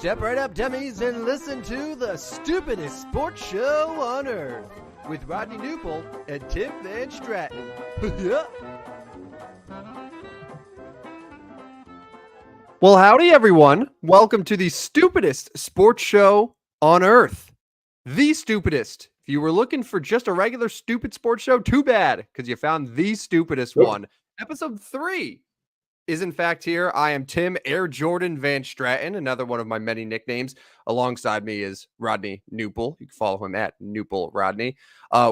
Step right up, dummies, and listen to the stupidest sports show on earth with Rodney Newpol and Tim Van Stratton. Well, howdy, everyone. Welcome to the stupidest sports show on earth. The stupidest. If you were looking for just a regular stupid sports show, too bad, because you found the stupidest one. Episode 3 is in fact here. I am Tim Air Jordan Van Stratton, another one of my many nicknames. Alongside me is Rodney Newpol. You can follow him at Newpol Rodney.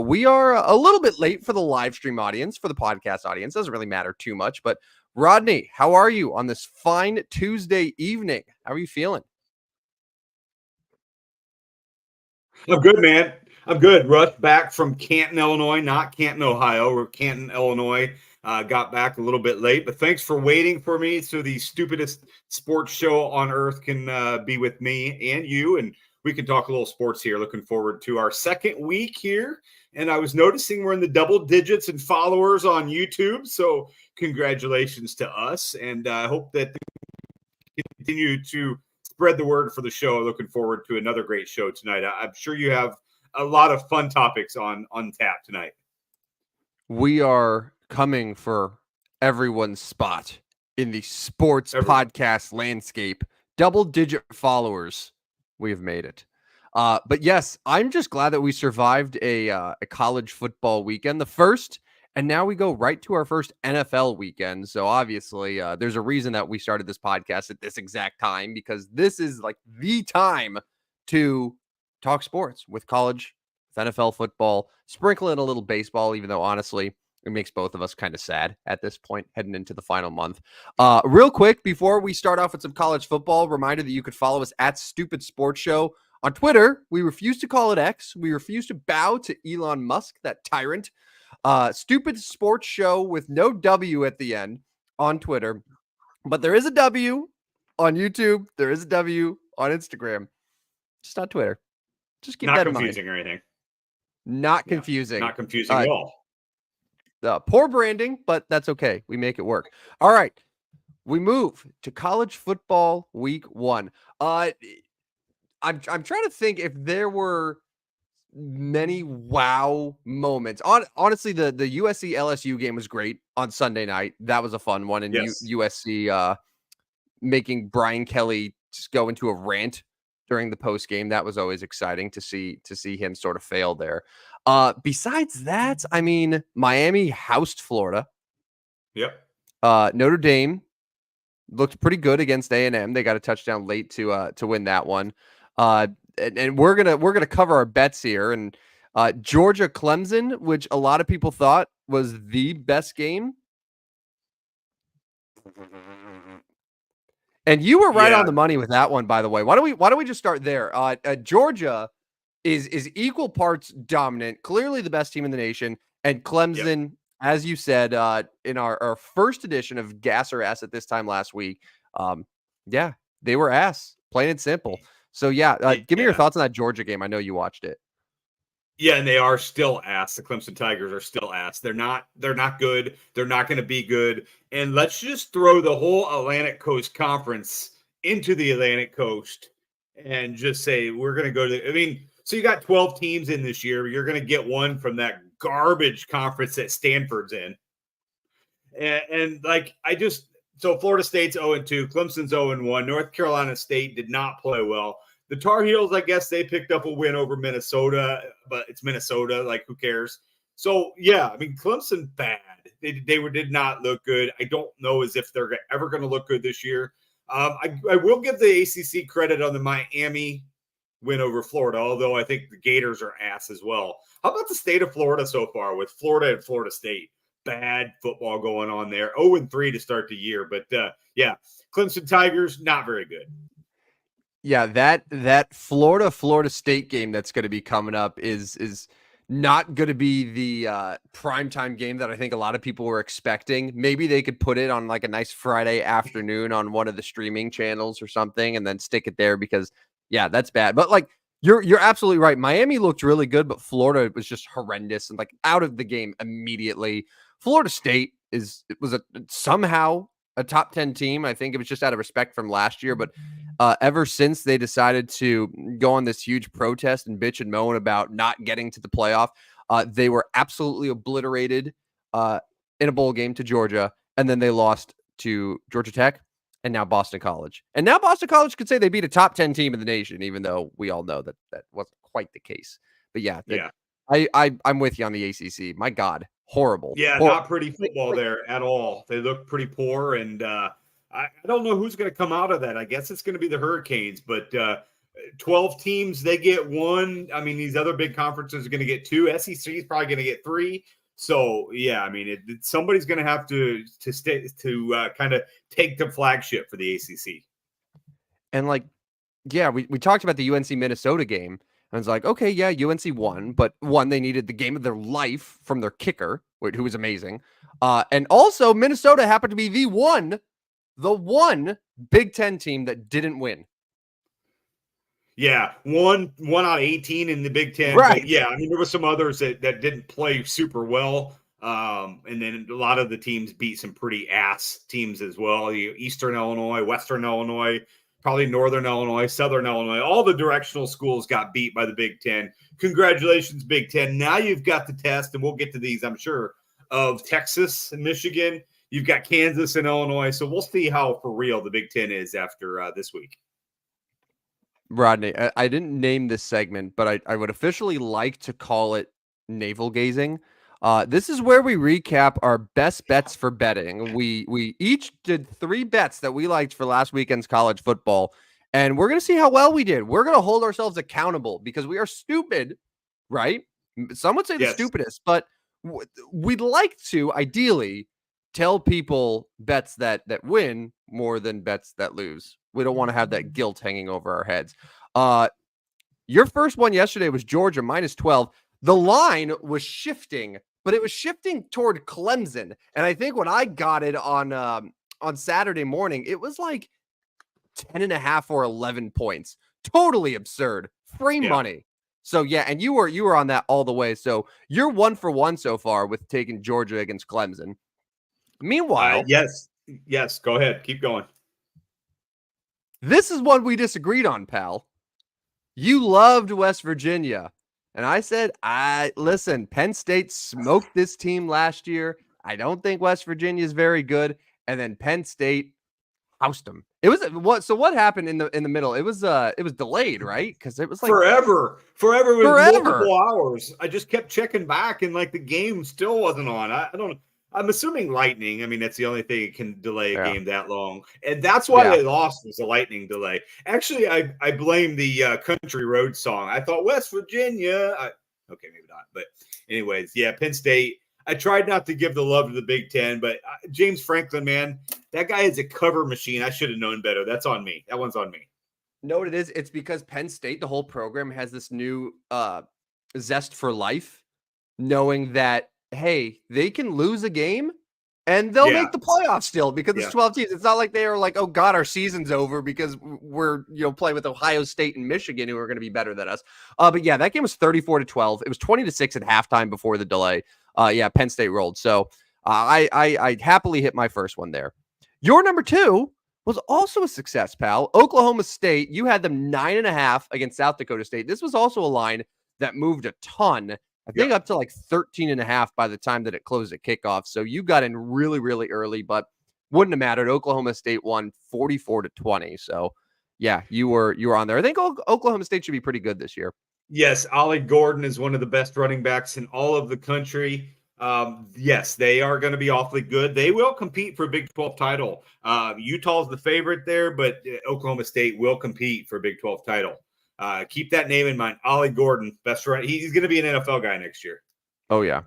We are a little bit late for the live stream audience, for the podcast audience. Doesn't really matter too much, but Rodney, how are you on this fine Tuesday evening? How are you feeling? I'm good, man. I'm good. Rushed back from Canton, Illinois, not Canton, Ohio. We're Canton, Illinois. Got back a little bit late, but thanks for waiting for me so the stupidest sports show on earth can be with me and you, and we can talk a little sports here. Looking forward to our second week here, and I was noticing we're in the double digits in followers on YouTube, so congratulations to us, and I hope that we continue to spread the word for the show. Looking forward to another great show tonight. I'm sure you have a lot of fun topics on tap tonight. We are coming for everyone's spot in the sports podcast landscape. Double-digit followers. We have made it. But yes, I'm just glad that we survived a college football weekend, the first, and now we go right to our first NFL weekend. So obviously, there's a reason that we started this podcast at this exact time, because this is like the time to talk sports with college, with NFL football, sprinkle in a little baseball, even though honestly, it makes both of us kind of sad at this point, heading into the final month. Real quick, before we start off with some college football, reminder that you could follow us at Stupid Sports Show on Twitter. We refuse to call it X. We refuse to bow to Elon Musk, that tyrant. Stupid Sports Show with no W at the end on Twitter. But there is a W on YouTube. There is a W on Instagram. Just not Twitter. Just keep that in mind. Not confusing or anything. Not confusing. Not confusing at all. Poor branding, but that's okay. We make it work. All right. We move to college football week 1. I'm trying to think if there were many wow moments. Honestly, the USC LSU game was great on Sunday night. That was a fun one. And yes. USC making Brian Kelly just go into a rant during the post game. That was always exciting to see him sort of fail there. Besides that, I mean, Miami housed Florida. Yep. Notre Dame looked pretty good against A&M. They got a touchdown late to win that one. And we're gonna cover our bets here. And Georgia Clemson, which a lot of people thought was the best game. And you were right on the money with that one, by the way. Why don't we just start there? Georgia is equal parts dominant, clearly the best team in the nation, and Clemson, as you said, in our first edition of Gas or Ass at this time last week, they were ass, plain and simple. So give me your thoughts on that Georgia game. I know you watched it. Yeah, and they are still ass. The Clemson Tigers are still ass. They're not good. They're not going to be good. And let's just throw the whole Atlantic Coast Conference into the Atlantic Coast and just say we're going to go to so you got 12 teams in this year. You're going to get one from that garbage conference that Stanford's in. So Florida State's 0-2, Clemson's 0-1. North Carolina State did not play well. The Tar Heels, I guess they picked up a win over Minnesota, but it's Minnesota. Like, who cares? So, Clemson bad. They did not look good. I don't know as if they're ever going to look good this year. I will give the ACC credit on the Miami win over Florida, although I think the Gators are ass as well. How about the state of Florida so far with Florida and Florida State? Bad football going on there. 0-3 to start the year. But, Clemson Tigers, not very good. Yeah, that Florida State game that's going to be coming up is not going to be the primetime game that I think a lot of people were expecting. Maybe they could put it on like a nice Friday afternoon on one of the streaming channels or something and then stick it there because, that's bad. But like you're absolutely right. Miami looked really good, but Florida was just horrendous and like out of the game immediately. Florida State somehow a top 10 team. I think it was just out of respect from last year, but ever since they decided to go on this huge protest and bitch and moan about not getting to the playoff, they were absolutely obliterated in a bowl game to Georgia, and then they lost to Georgia Tech and now Boston College. And now Boston College could say they beat a top 10 team in the nation, even though we all know that that wasn't quite the case. But yeah, I'm with you on the ACC. My God, horrible. Yeah, horrible. not pretty football there at all. They look pretty poor, and I don't know who's going to come out of that. I guess it's going to be the Hurricanes, but 12 teams, they get one. I mean, these other big conferences are going to get two. SEC is probably going to get three. So yeah, I mean, somebody's going to have to stay to kind of take the flagship for the ACC. And like, yeah, we talked about the UNC Minnesota game. And it's like, okay, yeah, UNC won, but one, they needed the game of their life from their kicker, who was amazing. And also Minnesota happened to be the one Big Ten team that didn't win. Yeah, one out of 18 in the Big Ten. Right. But yeah, I mean, there were some others that didn't play super well. And then a lot of the teams beat some pretty ass teams as well. Eastern Illinois, Western Illinois, probably Northern Illinois, Southern Illinois. All the directional schools got beat by the Big Ten. Congratulations, Big Ten. Now you've got the test, and we'll get to these, I'm sure, of Texas and Michigan. You've got Kansas and Illinois. So we'll see how for real the Big Ten is after this week. Rodney, I didn't name this segment, but I would officially like to call it navel gazing. This is where we recap our best bets for betting. We each did 3 bets that we liked for last weekend's college football, and we're going to see how well we did. We're going to hold ourselves accountable because we are stupid, right? Some would say the stupidest, but we'd like to ideally tell people bets that win more than bets that lose. We don't want to have that guilt hanging over our heads. Your first one yesterday was Georgia -12. The line was shifting, but it was shifting toward Clemson. And I think when I got it on Saturday morning, it was like 10.5 or 11 points. Totally absurd. Free money. So yeah, and you were on that all the way. So you're 1 for 1 so far with taking Georgia against Clemson. Meanwhile, yes, go ahead. Keep going. This is one we disagreed on, pal. You loved West Virginia. And I said, listen, Penn State smoked this team last year. I don't think West Virginia is very good. And then Penn State housed them. It was what happened in the middle? It was delayed, right? Because it was like forever with multiple hours. I just kept checking back, and like the game still wasn't on. I don't. I'm assuming lightning. I mean, that's the only thing that can delay a game that long. And that's why they lost, was a lightning delay. Actually, I blame the Country Road song. I thought West Virginia. Okay, maybe not. But anyways, yeah, Penn State. I tried not to give the love to the Big Ten, but James Franklin, man, that guy is a cover machine. I should have known better. That's on me. That one's on me. No, what it is? It's because Penn State, the whole program, has this new zest for life, knowing that, hey, they can lose a game and they'll make the playoffs still because it's 12 teams. It's not like they are like, oh God, our season's over because we're playing with Ohio State and Michigan who are going to be better than us. But yeah, that game was 34-12. It was 20-6 at halftime before the delay. Penn State rolled. So I happily hit my first one there. Your number 2 was also a success, pal. Oklahoma State. You had them 9.5 against South Dakota State. This was also a line that moved a ton. I think up to like 13.5 by the time that it closed at kickoff. So you got in really, really early, but wouldn't have mattered. Oklahoma State won 44-20. So yeah, you were on there. I think Oklahoma State should be pretty good this year. Yes, Ollie Gordon is one of the best running backs in all of the country. Yes, they are going to be awfully good. They will compete for a Big 12 title. Utah's the favorite there, but Oklahoma State will compete for a Big 12 title. Keep that name in mind. Ollie Gordon, best runner. He's going to be an NFL guy next year. Oh, yeah.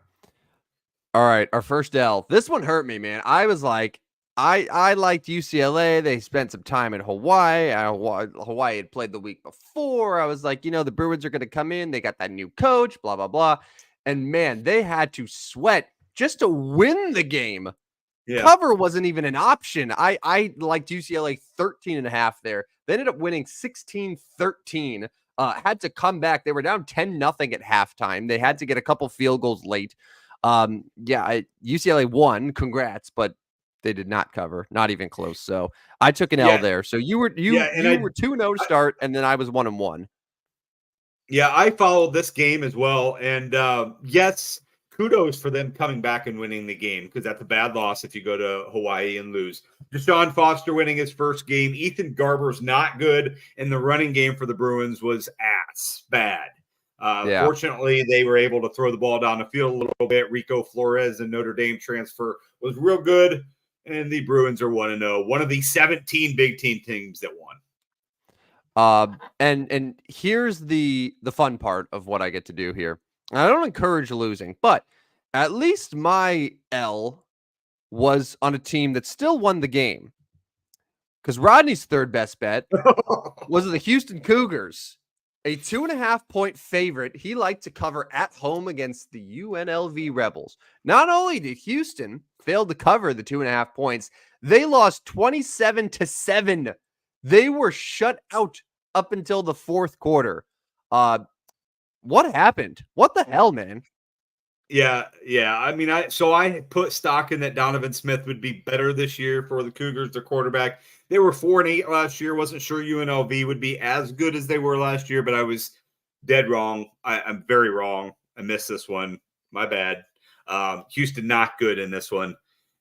All right, our first L. This one hurt me, man. I was like, I liked UCLA. They spent some time in Hawaii. Hawaii had played the week before. I was like, the Bruins are going to come in. They got that new coach, blah, blah, blah. And, man, they had to sweat just to win the game. Yeah. Cover wasn't even an option. I liked UCLA 13.5 there. They ended up winning 16-13. Had to come back. They were down 10-0 at halftime. They had to get a couple field goals late. UCLA won. Congrats. But They did not cover, not even close. So I took an L Yeah, there. So you were yeah, and you were 2-0 to start, and then I was 1-1. yeah, I followed this game as well, and yes, kudos for them coming back and winning the game because that's a bad loss if you go to Hawaii and lose. Deshaun Foster winning his first game. Ethan Garber's not good, and the running game for the Bruins was ass bad. Yeah. Fortunately, they were able to throw the ball down the field a little bit. Rico Flores and Notre Dame transfer was real good, and the Bruins are 1-0, one of the 17 Big Ten teams that won. And here's the fun part of what I get to do here. I don't encourage losing, but at least my L was on a team that still won the game. Because Rodney's third best bet was the Houston Cougars, a 2.5-point favorite. He liked to cover at home against the UNLV Rebels. Not only did Houston fail to cover the 2.5 points, they lost 27-7. They were shut out up until the fourth quarter. What happened? What the hell, man? Yeah. I mean, I put stock in that Donovan Smith would be better this year for the Cougars, their quarterback. They were 4-8 last year. Wasn't sure UNLV would be as good as they were last year, but I was dead wrong. I'm very wrong. I missed this one. My bad. Houston not good in this one.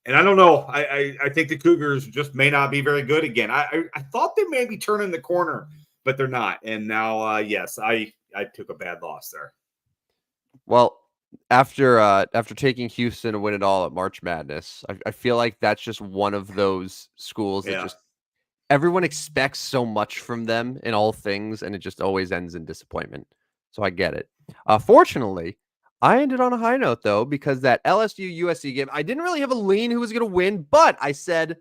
And I don't know. I think the Cougars just may not be very good again. I thought they may be turning the corner, but they're not. And now, yes, I took a bad loss there. Well, after taking Houston to win it all at March Madness, I feel like that's just one of those schools that just everyone expects so much from them in all things, and it just always ends in disappointment. So I get it. Fortunately, I ended on a high note, though, because that LSU USC game, I didn't really have a lean who was going to win, but I said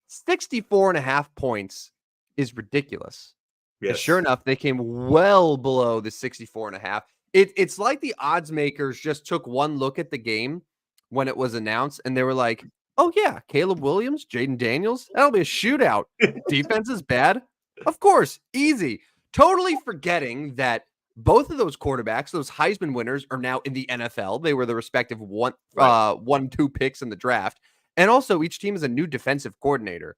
64.5 points is ridiculous. Yes. And sure enough, they came well below the 64.5. It's like the odds makers just took one look at the game when it was announced, and they were like, oh, yeah, Caleb Williams, Jaden Daniels, that'll be a shootout. Defense is bad. Of course, easy. Totally forgetting that both of those quarterbacks, those Heisman winners, are now in the NFL. They were the respective 1-2 picks in the draft. And also, each team is a new defensive coordinator.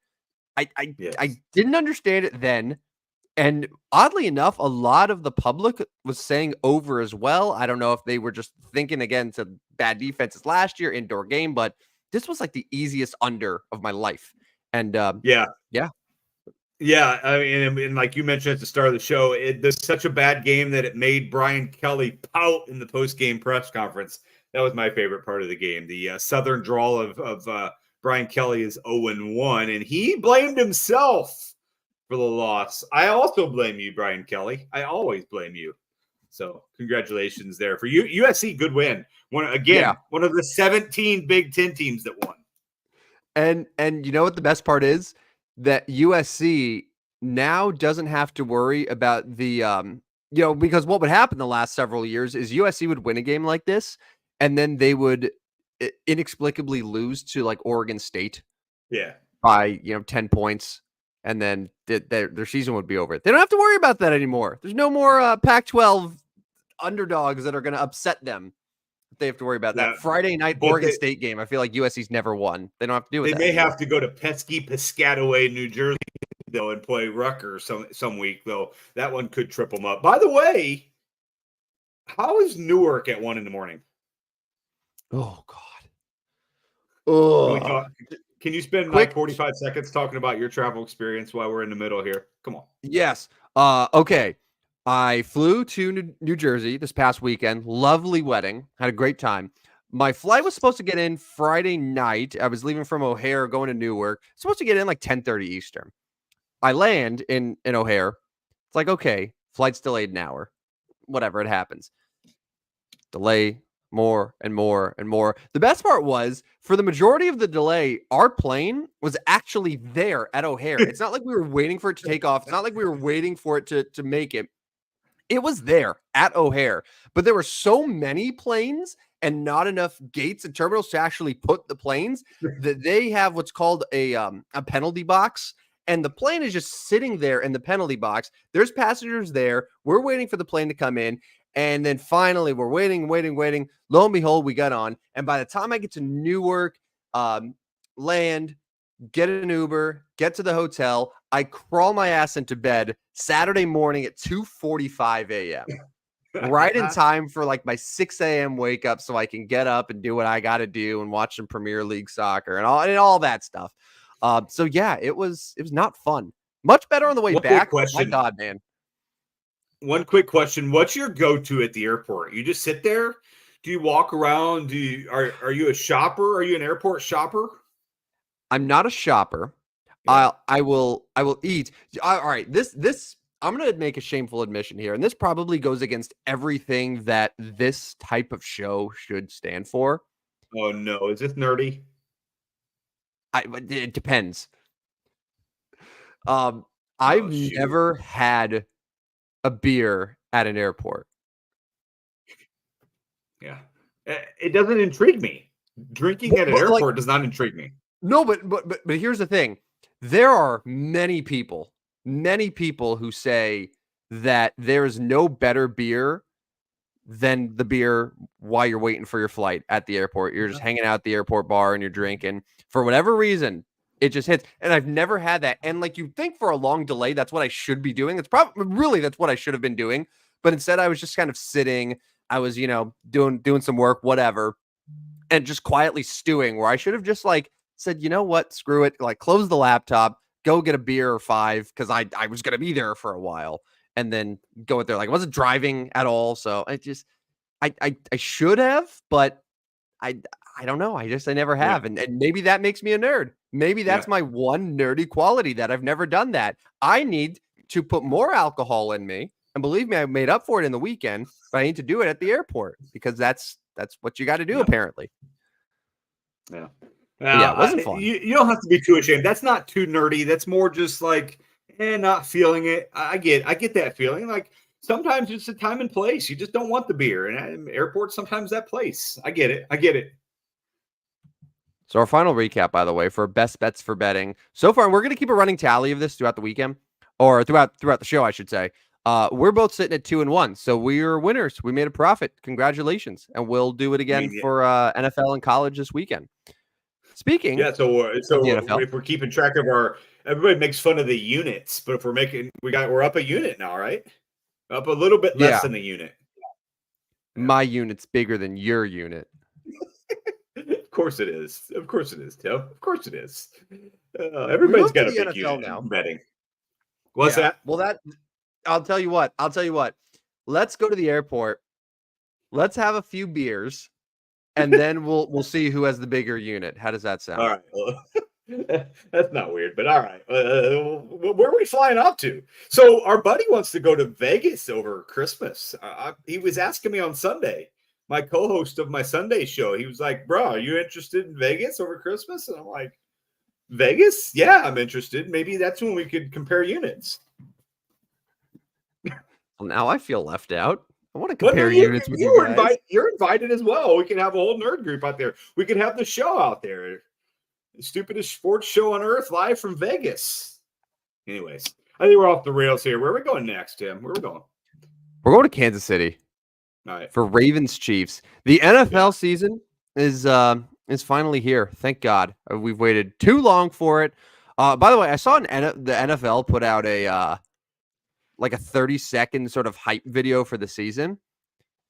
I didn't understand it then. And oddly enough, a lot of the public was saying over as well. I don't know if they were just thinking again to bad defenses last year, indoor game, but this was like the easiest under of my life. And Yeah. I mean, and like you mentioned at the start of the show, there's such a bad game that it made Brian Kelly pout in the post-game press conference. That was my favorite part of the game. The Southern drawl of Brian Kelly is 0-1, and he blamed himself for the loss. I also blame you, Brian Kelly. I always blame you. So congratulations there for you. USC, good win. One of the 17 Big Ten teams that won. And you know what the best part is? That USC now doesn't have to worry about the because what would happen the last several years is USC would win a game like this, and then they would inexplicably lose to like Oregon State. Yeah. By 10 points. And then their season would be over. They don't have to worry about that anymore. There's no more Pac-12 underdogs that are going to upset them. They have to worry about that Friday night Oregon State game. I feel like USC's never won. They don't have to do it. They may have to go to Piscataway, New Jersey, though, and play Rutgers some week, though. That one could trip them up. By the way, how is Newark at 1 a.m? Oh God. Oh. Can you spend like 45 seconds talking about your travel experience while we're in the middle here? Come on. Yes. Okay. I flew to New Jersey this past weekend. Lovely wedding. Had a great time. My flight was supposed to get in Friday night. I was leaving from O'Hare going to Newark. Supposed to get in like 10:30 Eastern. I land in O'Hare. It's like, okay, flight's delayed an hour. Whatever, it happens. Delay. More and more and more. The best part was, for the majority of the delay, our plane was actually there at O'Hare. It's not like we were waiting for it to take off. It's not like we were waiting for it to make it. It was there at O'Hare, but there were so many planes and not enough gates and terminals to actually put the planes that they have what's called a penalty box. And the plane is just sitting there in the penalty box. There's passengers there. We're waiting for the plane to come in. And then finally, we're waiting. Lo and behold, we got on. And by the time I get to Newark, land, get an Uber, get to the hotel. I crawl my ass into bed Saturday morning at 2:45 a.m. right in time for like my 6 a.m. wake up so I can get up and do what I got to do and watch some Premier League soccer and all that stuff. So yeah, it was not fun. Much better on the way One quick back. My question. God, man. One quick question. What's your go-to at the airport? You just sit there? Do you walk around? Are you a shopper? Are you an airport shopper? I'm not a shopper. Yeah. I will eat. All right, this I'm going to make a shameful admission here, and this probably goes against everything that this type of show should stand for. Oh no, is this nerdy? It depends. I've Shoot. never had a beer at an airport. Yeah. It doesn't intrigue me. Drinking at an But, like, airport does not intrigue me. no, but here's the thing. There are many people who say that there is no better beer than the beer while you're waiting for your flight at the airport. You're just hanging out at the airport bar and you're drinking. For whatever reason, it just hits. And I've never had that. And like, you think for a long delay, that's what I should be doing. It's probably really that's what I should have been doing. But instead, I was just kind of sitting. I was, doing some work, whatever, and just quietly stewing, where I should have just like said, you know what, screw it, like close the laptop, go get a beer or 5, because I was gonna be there for a while, and then go with there. Like, I wasn't driving at all, so I should have, but I don't know. I never have, Yeah. and maybe that makes me a nerd. Maybe that's my one nerdy quality, that I've never done that. I need to put more alcohol in me, and believe me, I made up for it in the weekend, but I need to do it at the airport, because that's what you got to do, apparently. Yeah. Yeah, it wasn't fun. You don't have to be too ashamed. That's not too nerdy. That's more just like, not feeling it. I get that feeling. Like, sometimes it's a time and place. You just don't want the beer. And airports, sometimes that place. I get it. So our final recap, by the way, for best bets for betting so far, and we're going to keep a running tally of this throughout the weekend, or throughout the show, I should say. We're both sitting at 2-1, so we're winners. We made a profit. Congratulations, and we'll do it again for NFL and college this weekend. Speaking, so of the NFL, if we're keeping track of everybody makes fun of the units, but if we're up a unit now, right? Up a little bit less than a unit. My unit's bigger than your unit. Of course it is. Tim. Of course it is. Everybody's got a big NFL unit now. Betting. What's that? Well, I'll tell you what. Let's go to the airport. Let's have a few beers, and then we'll see who has the bigger unit. How does that sound? All right. Well, that's not weird, but all right. Where are we flying off to? So our buddy wants to go to Vegas over Christmas. He was asking me on Sunday, my co-host of my Sunday show. He was like, "Bro, are you interested in Vegas over Christmas?" And I'm like, "Vegas? Yeah, I'm interested. Maybe that's when we could compare units." Well, now I feel left out. I want to compare units with you guys. You're invited as well. We can have a whole nerd group out there. We can have the show out there. The stupidest sports show on earth, live from Vegas. Anyways, I think we're off the rails here. Where are we going next, Tim? Where are we going? We're going to Kansas City. All right. For Ravens Chiefs. The NFL season is finally here. Thank God. We've waited too long for it. By the way, I saw the NFL put out a 30-second sort of hype video for the season.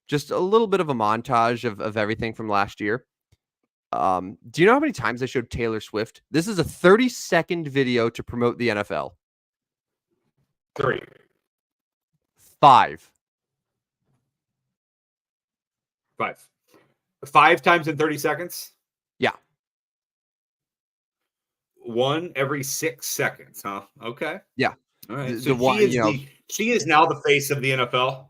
Just a little bit of a montage of everything from last year. Do you know how many times they showed Taylor Swift? This is a 30-second video to promote the NFL. 3. 5. 5 times in 30 seconds? Yeah. 1 every 6 seconds, huh? Okay. Yeah. All right. So she is now the face of the NFL.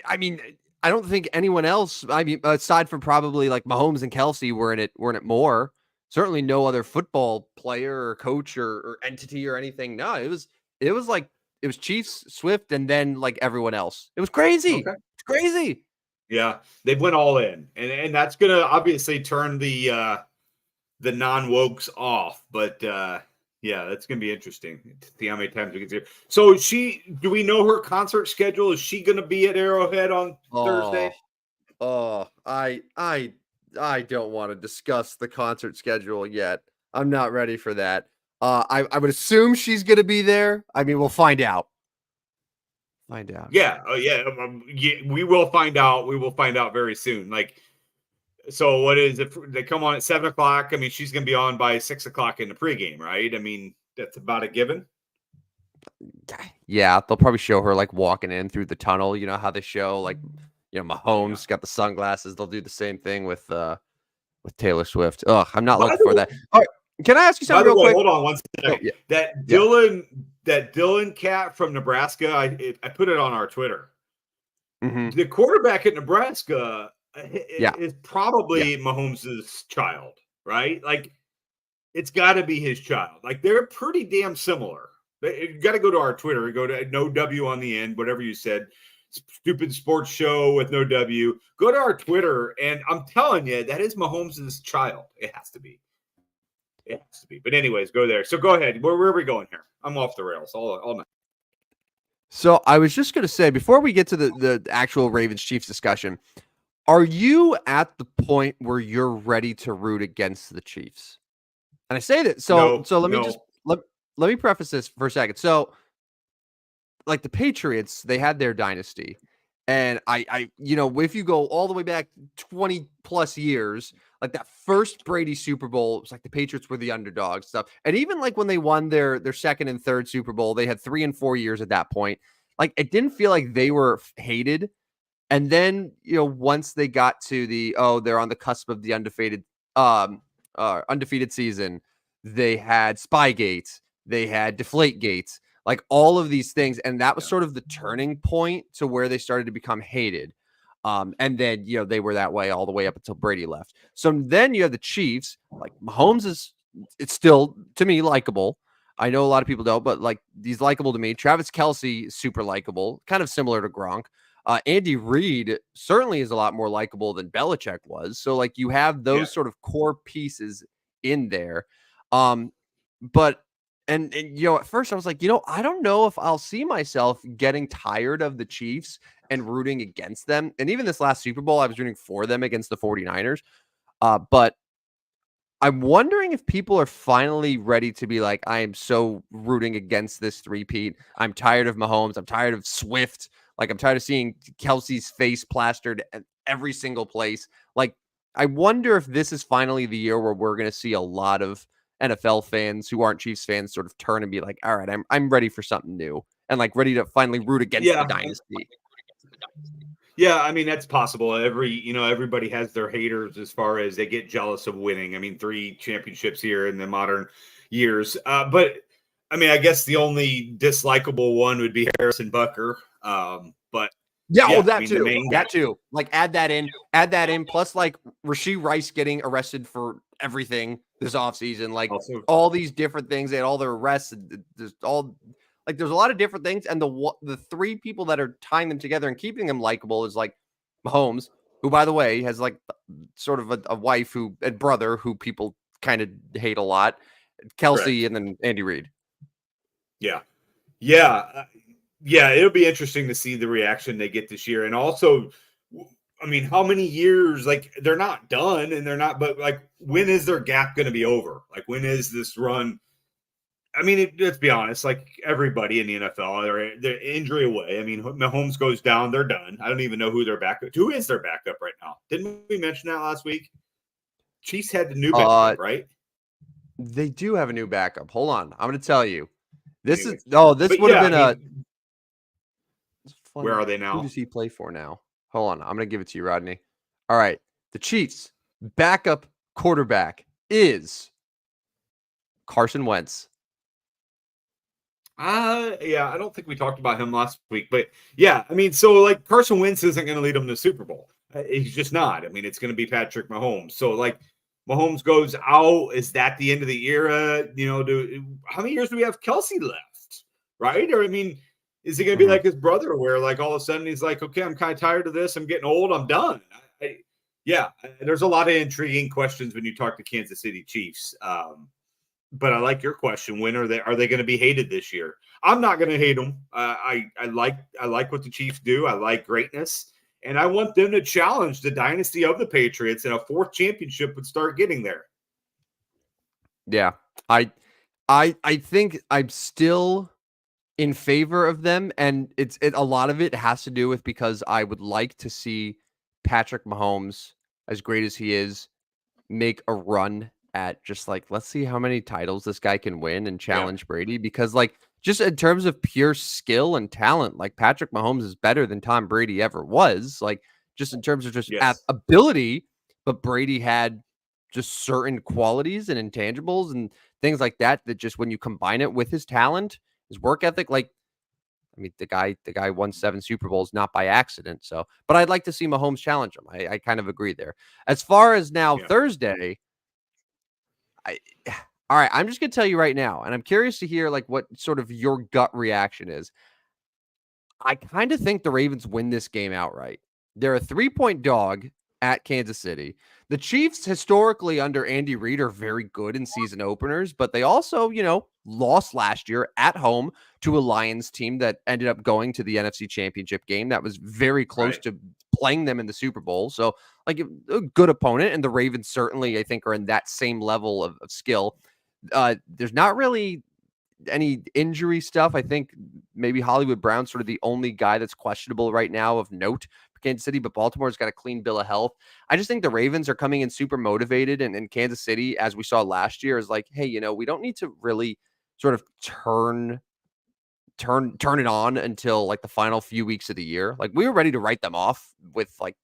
I mean, I don't think anyone else, aside from probably like Mahomes and Kelsey, were in it more. Certainly no other football player or coach or entity or anything. No, it was Chiefs, Swift, and then like everyone else. It was crazy. Okay. It's crazy. Yeah, they went all in, and that's gonna obviously turn the non-wokes off. But yeah, that's gonna be interesting to see how many times we can see her. So do we know her concert schedule? Is she gonna be at Arrowhead on Thursday? Oh, I I don't want to discuss the concert schedule yet. I'm not ready for that. I would assume she's going to be there. I mean, we'll find out. Find out. Yeah. Oh, yeah. Yeah. We will find out. We will find out very soon. Like, so what is it? They come on at 7:00. I mean, she's going to be on by 6:00 in the pregame, right? I mean, that's about a given. Yeah, they'll probably show her like walking in through the tunnel. You know how they show like, Mahomes got the sunglasses. They'll do the same thing with Taylor Swift. Ugh, I'm not looking for that. All right, can I ask you By something the real way, quick? hold on one second. Oh, yeah. That Dylan cat from Nebraska, I put it on our Twitter. Mm-hmm. The quarterback at Nebraska Yeah. is probably Mahomes' child, right? Like, it's got to be his child. Like, they're pretty damn similar. You got to go to our Twitter. Go to no W on the end, whatever you said. Stupid sports show with no W. Go to our Twitter, and I'm telling you, that is Mahomes' child. It has to be. It has to be. But anyways, go there. So go ahead. Where are we going here? I'm off the rails all night. So I was just going to say, before we get to the actual Ravens Chiefs discussion, are you at the point where you're ready to root against the Chiefs? And I say that so let me just let me preface this for a second. So, like the Patriots, they had their dynasty. And if you go all the way back 20 plus years, like that first Brady Super Bowl, it was like the Patriots were the underdogs stuff. And even like when they won their second and third Super Bowl, they had 3 and 4 years at that point. Like it didn't feel like they were hated. And then, once they got to they're on the cusp of the undefeated season, they had Spygate, they had Deflategate, like all of these things. And that was sort of the turning point to where they started to become hated. And then, they were that way all the way up until Brady left. So then you have the Chiefs, like Mahomes it's still, to me, likable. I know a lot of people don't, but like he's likable to me. Travis Kelce, super likable, kind of similar to Gronk. Andy Reid certainly is a lot more likable than Belichick was. So like you have those sort of core pieces in there. But at first I was like, I don't know if I'll see myself getting tired of the Chiefs and rooting against them. And even this last Super Bowl, I was rooting for them against the 49ers. But I'm wondering if people are finally ready to be like, I am so rooting against this three-peat. I'm tired of Mahomes. I'm tired of Swift. Like, I'm tired of seeing Kelsey's face plastered at every single place. Like, I wonder if this is finally the year where we're going to see a lot of NFL fans who aren't Chiefs fans sort of turn and be like, all right, I'm ready for something new and like ready to finally root against the dynasty. Yeah, I mean, that's possible. Everybody has their haters as far as they get jealous of winning. I mean, 3 championships here in the modern years. But I mean, I guess the only dislikable one would be Harrison Butker. That too. Like add that in. Plus like Rashee Rice getting arrested for everything this offseason. Like all these different things. They had all their arrests. There's a lot of different things. And the 3 people that are tying them together and keeping them likable is like Mahomes, who, by the way, has like sort of a wife and brother who people kind of hate a lot. Kelsey, and then Andy Reid. Yeah. It'll be interesting to see the reaction they get this year. And also, I mean, how many years, like they're not done and they're not, but like, when is their gap going to be over? Like, when is this run? I mean, let's be honest, like everybody in the NFL, they're injury away. I mean, Mahomes goes down, they're done. I don't even know who their backup. Who is their backup right now? Didn't we mention that last week? Chiefs had the new backup, right? They do have a new backup. Hold on. I'm going to tell you. This would have been where are they now? Who does he play for now? Hold on. I'm going to give it to you, Rodney. All right. The Chiefs' backup quarterback is Carson Wentz. I don't think we talked about him last week, but yeah, I mean, so like Carson Wentz isn't going to lead them to the Super Bowl. He's just not. I mean, it's going to be Patrick Mahomes. So like Mahomes goes out. Is that the end of the era? How many years do we have Kelsey left? Right? Or I mean, is he going to be like his brother, where like all of a sudden he's like, okay, I'm kind of tired of this. I'm getting old. I'm done. There's a lot of intriguing questions when you talk to Kansas City Chiefs. But I like your question. When are they going to be hated this year? I'm not going to hate them. I like what the Chiefs do. I like greatness. And I want them to challenge the dynasty of the Patriots, and a fourth championship would start getting there. Yeah. I think I'm still in favor of them, and a lot of it has to do with because I would like to see Patrick Mahomes, as great as he is, make a run at just like, let's see how many titles this guy can win and challenge Brady, because like just in terms of pure skill and talent, like Patrick Mahomes is better than Tom Brady ever was, like just in terms of just ability, but Brady had just certain qualities and intangibles and things like that just when you combine it with his talent, his work ethic, like I mean, the guy won 7 Super Bowls not by accident. So, but I'd like to see Mahomes challenge him. I kind of agree there. As far as now Thursday, I all right, I'm just gonna tell you right now, and I'm curious to hear like what sort of your gut reaction is. I kind of think the Ravens win this game outright. They're a 3-point dog at Kansas City. The Chiefs, historically under Andy Reid, are very good in season openers, but they also, lost last year at home to a Lions team that ended up going to the NFC Championship game. That was very close to playing them in the Super Bowl. So, like, a good opponent. And the Ravens certainly, I think, are in that same level of skill. There's not really any injury stuff. I think maybe Hollywood Brown's sort of the only guy that's questionable right now of note for Kansas City, but Baltimore's got a clean bill of health. I just think the Ravens are coming in super motivated, and Kansas City, as we saw last year, is like, hey, we don't need to really sort of turn it on until like the final few weeks of the year. Like we were ready to write them off with like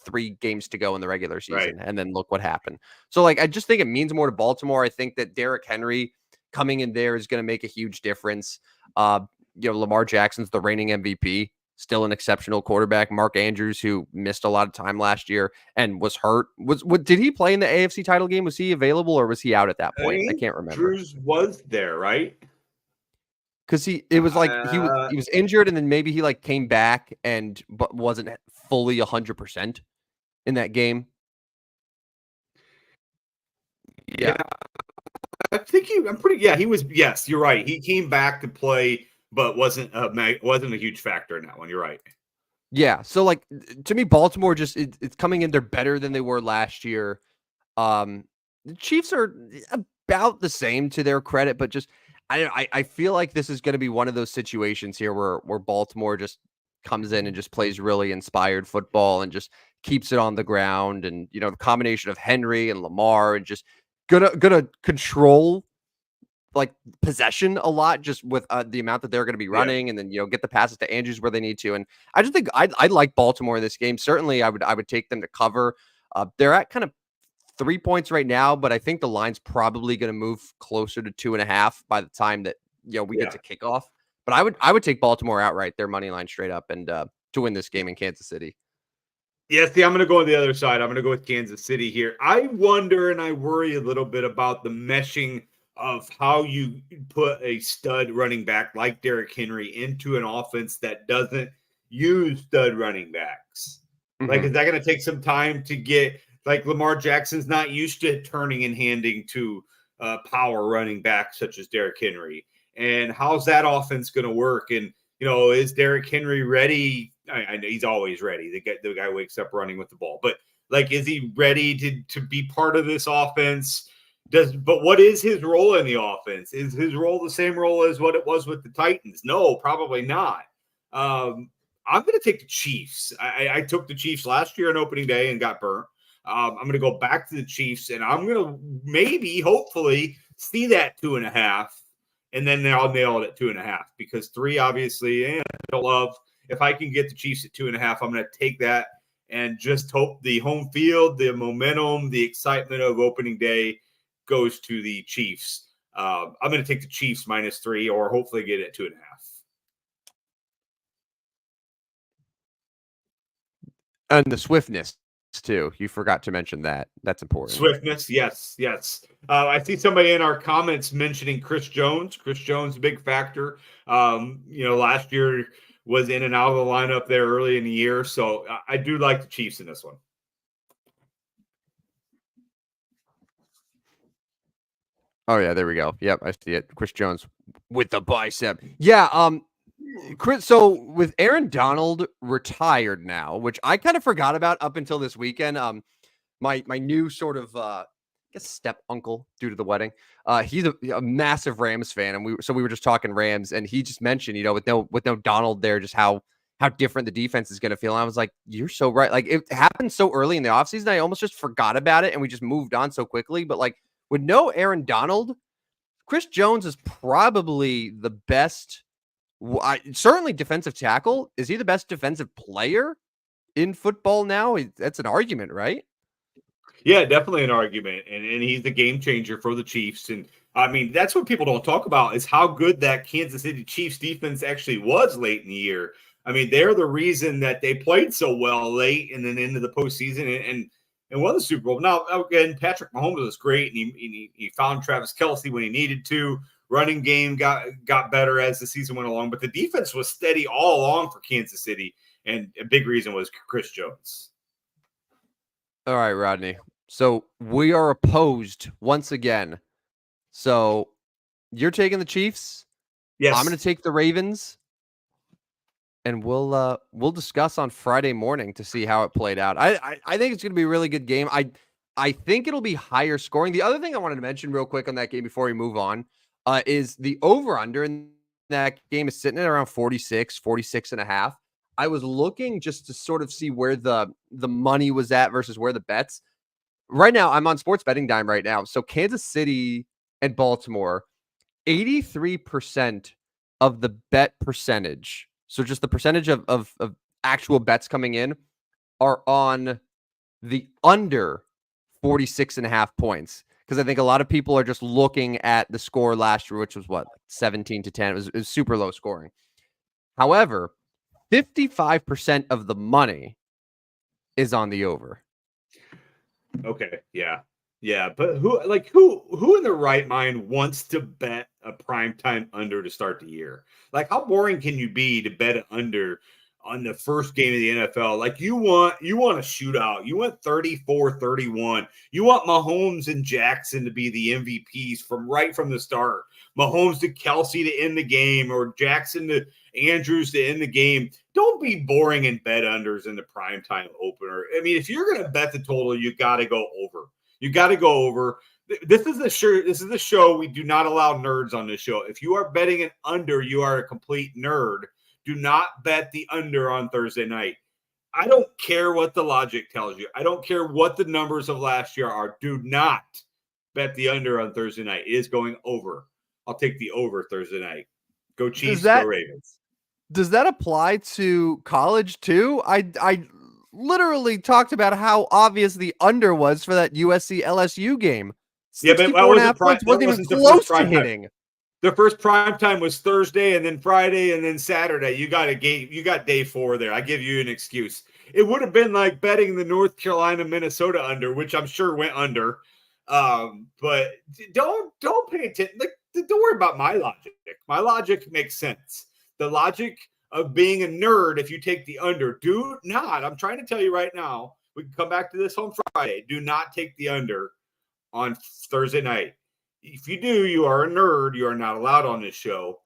3 games to go in the regular season, and then look what happened. So like I just think it means more to Baltimore. I think that Derrick Henry coming in there is going to make a huge difference. Lamar Jackson's the reigning MVP, still an exceptional quarterback. Mark Andrews, who missed a lot of time last year and was hurt. Did he play in the AFC title game? Was he available or was he out at that point? I can't remember. Andrews was there, right? Because it was like he was injured, and then maybe he like came back but wasn't fully 100% in that game. Yeah. I think he was. Yes, you're right. He came back to play, but wasn't a huge factor in that one. You're right. Yeah. So like to me, Baltimore just it's coming in. They're better than they were last year. The Chiefs are about the same to their credit, but just I feel like this is going to be one of those situations here where Baltimore just comes in and just plays really inspired football and just keeps it on the ground, and the combination of Henry and Lamar and just gonna control like possession a lot, just with the amount that they're going to be running, and then get the passes to Andrews where they need to. And I just think I'd like Baltimore in this game. Certainly, I would take them to cover. They're at kind of 3 points right now, but I think the line's probably going to move closer to 2.5 by the time that we get to kickoff. But I would take Baltimore outright, their money line straight up, and to win this game in Kansas City. Yeah, see, I'm going to go on the other side. I'm going to go with Kansas City here. I wonder and I worry a little bit about the meshing of how you put a stud running back like Derrick Henry into an offense that doesn't use stud running backs. Mm-hmm. Like, is that going to take some time to get, like Lamar Jackson's not used to turning and handing to power running backs such as Derrick Henry. And how's that offense going to work? And, is Derrick Henry ready? I know he's always ready. The guy wakes up running with the ball. But, like, is he ready to be part of this offense? But what is his role in the offense? Is his role the same role as what it was with the Titans? No, probably not. I'm going to take the Chiefs. I took the Chiefs last year on opening day and got burnt. I'm going to go back to the Chiefs, and I'm going to hopefully see that 2.5, and then I'll nail it at 2.5 because 3, obviously, I don't love. If I can get the Chiefs at 2.5, I'm going to take that and just hope the home field, the momentum, the excitement of opening day goes to the Chiefs. I'm going to take the Chiefs -3 or hopefully get it at 2.5. And the swiftness too. You forgot to mention that. That's important. Swiftness, yes. I see somebody in our comments mentioning Chris Jones. Chris Jones, a big factor. Last year was in and out of the lineup there early in the year. So I do like the Chiefs in this one. Oh yeah, there we go. Yep, I see it. Chris Jones with the bicep. Yeah, Chris, so with Aaron Donald retired now, which I kind of forgot about up until this weekend. My new sort of I guess step uncle due to the wedding. He's a massive Rams fan, and we were just talking Rams, and he just mentioned, with no Donald there, just how different the defense is going to feel. And I was like, you're so right. Like, it happened so early in the offseason, I almost just forgot about it, and we just moved on so quickly. But like, with no Aaron Donald, Chris Jones is probably the best. Certainly defensive tackle. Is he the best defensive player in football now? That's an argument, right? Yeah, definitely an argument. And he's the game changer for the Chiefs. And I mean, that's what people don't talk about is how good that Kansas City Chiefs defense actually was late in the year. I mean, they're the reason that they played so well late and then into the postseason and won the Super Bowl. Now, again, Patrick Mahomes was great, and he found Travis Kelce when he needed to. Running game got better as the season went along, but the defense was steady all along for Kansas City, and a big reason was Chris Jones. All right, Rodney. So we are opposed once again. So you're taking the Chiefs. Yes, I'm going to take the Ravens, and we'll discuss on Friday morning to see how it played out. I think it's going to be a really good game. I think it'll be higher scoring. The other thing I wanted to mention real quick on that game before we move on is the over-under in that game is sitting at around 46 and a half. I was looking just to sort of see where the money was at versus where the bets. Right now, I'm on Sports Betting Dime right now. So Kansas City and Baltimore, 83% of the bet percentage. So just the percentage of actual bets coming in are on the under 46 and a half points. Because I think a lot of people are just looking at the score last year, which was what, 17-10. It was super low scoring. However, 55% of the money is on the over. Okay, yeah, but who in their right mind wants to bet a primetime under to start the year? Like, how boring can you be to bet an under on the first game of the NFL? Like, you want a shootout. You want 34-31. You want Mahomes and Jackson to be the MVPs from the start. Mahomes to Kelce to end the game, or Jackson to Andrews to end the game. Don't be boring and bet unders in the primetime opener. I mean, if you're going to bet the total, you got to go over. You got to go over. This is the show. We do not allow nerds on this show. If you are betting an under, you are a complete nerd. Do not bet the under on Thursday night. I don't care what the logic tells you. I don't care what the numbers of last year are. Do not bet the under on Thursday night. It is going over. I'll take the over Thursday night. Go Chiefs, go Ravens. Does that apply to college too? I literally talked about how obvious the under was for that USC LSU game. 64.5 points wasn't even close to hitting. The first prime time was Thursday, and then Friday, and then Saturday. You got a game. You got day 4 there. I give you an excuse. It would have been like betting the North Carolina Minnesota under, which I'm sure went under. But don't pay attention. Like, don't worry about my logic. My logic makes sense. The logic of being a nerd, if you take the under, do not. I'm trying to tell you right now. We can come back to this on Friday. Do not take the under on Thursday night. If you do, you are a nerd. You are not allowed on this show.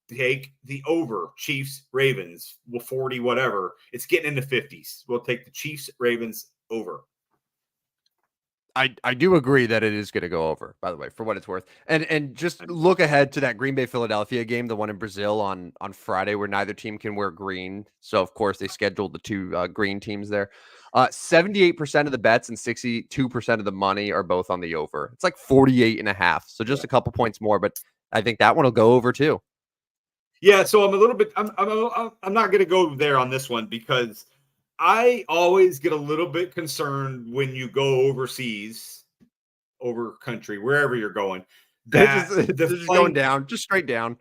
Take the over. Chiefs, Ravens, 40, whatever. It's getting in the 50s. We'll take the Chiefs, Ravens over. I do agree that it is going to go over, by the way, for what it's worth. And just look ahead to that Green Bay Philadelphia game, the one in Brazil on Friday, where neither team can wear green. So of course they scheduled the two green teams there. 78% of the bets and 62% of the money are both on the over. It's like 48.5. So just a couple points more, but I think that one will go over too. Yeah, so I'm a little bit. I'm not going to go there on this one because I always get a little bit concerned when you go overseas, over country, wherever you're going. That just going down, just straight down.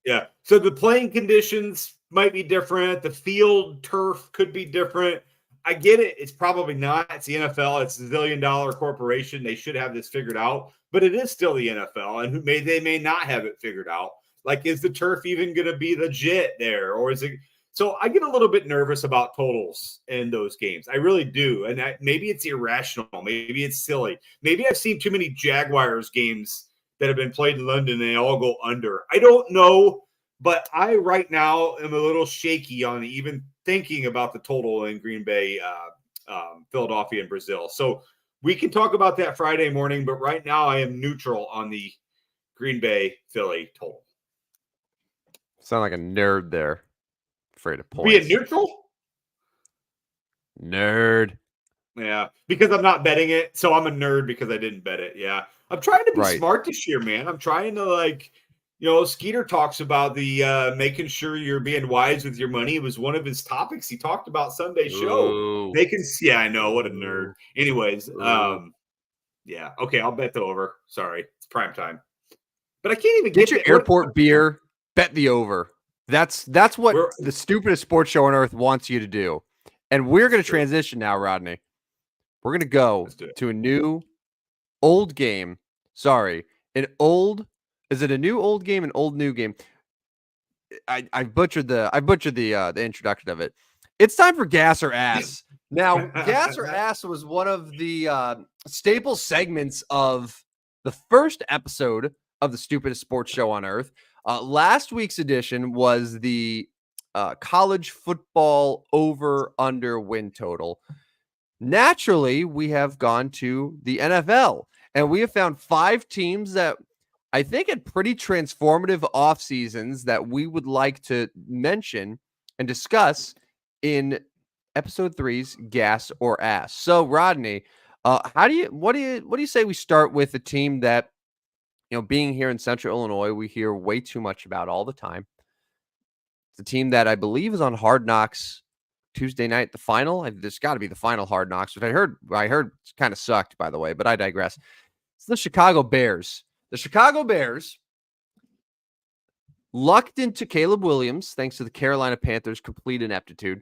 Yeah. So the playing conditions might be different. The field turf could be different. I get it. It's probably not. It's the NFL. It's a $1 zillion corporation. They should have this figured out, but it is still the NFL, and they may not have it figured out. Like, is the turf even going to be legit there, or is it? So I get a little bit nervous about totals in those games. I really do. And maybe it's irrational. Maybe it's silly. Maybe I've seen too many Jaguars games that have been played in London and they all go under. I don't know. But I right now am a little shaky on even thinking about the total in Green Bay, Philadelphia, and Brazil. So we can talk about that Friday morning, but right now I am neutral on the Green Bay Philly total. Sound like a nerd there. Afraid of Being points. neutral? Nerd. Yeah, because I'm not betting it. So I'm a nerd because I didn't bet it. Yeah. I'm trying to be Right. smart this year, man. I'm trying to Skeeter talks about the making sure you're being wise with your money. It was one of his topics he talked about Sunday show. Ooh. Yeah, I know, what a nerd. Anyways, Ooh. yeah. Okay, I'll bet the over. Sorry. It's prime time. But I can't even Get your airport beer, bet the over. That's what the stupidest sports show on earth wants you to do. And we're going to transition now, Rodney. We're going to go to a new old game. Sorry, is it a new old game, an old new game? I butchered the introduction of it. It's time for Gas or Ass. Now, Gas or Ass was one of the staple segments of the first episode of the stupidest sports show on earth. Last week's edition was the college football over/under win total. Naturally, we have gone to the NFL, and we have found 5 teams that I think had pretty transformative off seasons that we would like to mention and discuss in episode 3's Gas or Ass. So, Rodney, what do you say we start with a team that, being here in Central Illinois, we hear way too much about all the time. It's a team that I believe is on Hard Knocks Tuesday night, the final. There's got to be the final Hard Knocks, which I heard kind of sucked, by the way, but I digress. It's the Chicago Bears. The Chicago Bears lucked into Caleb Williams thanks to the Carolina Panthers' complete ineptitude.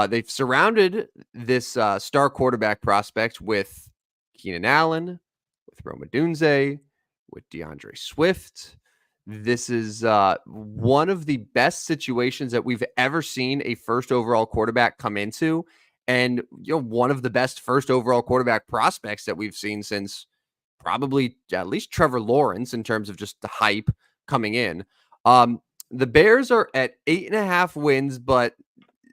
They've surrounded this star quarterback prospect with Keenan Allen, with Rome Odunze, with DeAndre Swift. This is one of the best situations that we've ever seen a first overall quarterback come into, and one of the best first overall quarterback prospects that we've seen since probably at least Trevor Lawrence in terms of just the hype coming in. The Bears are at 8.5 wins, but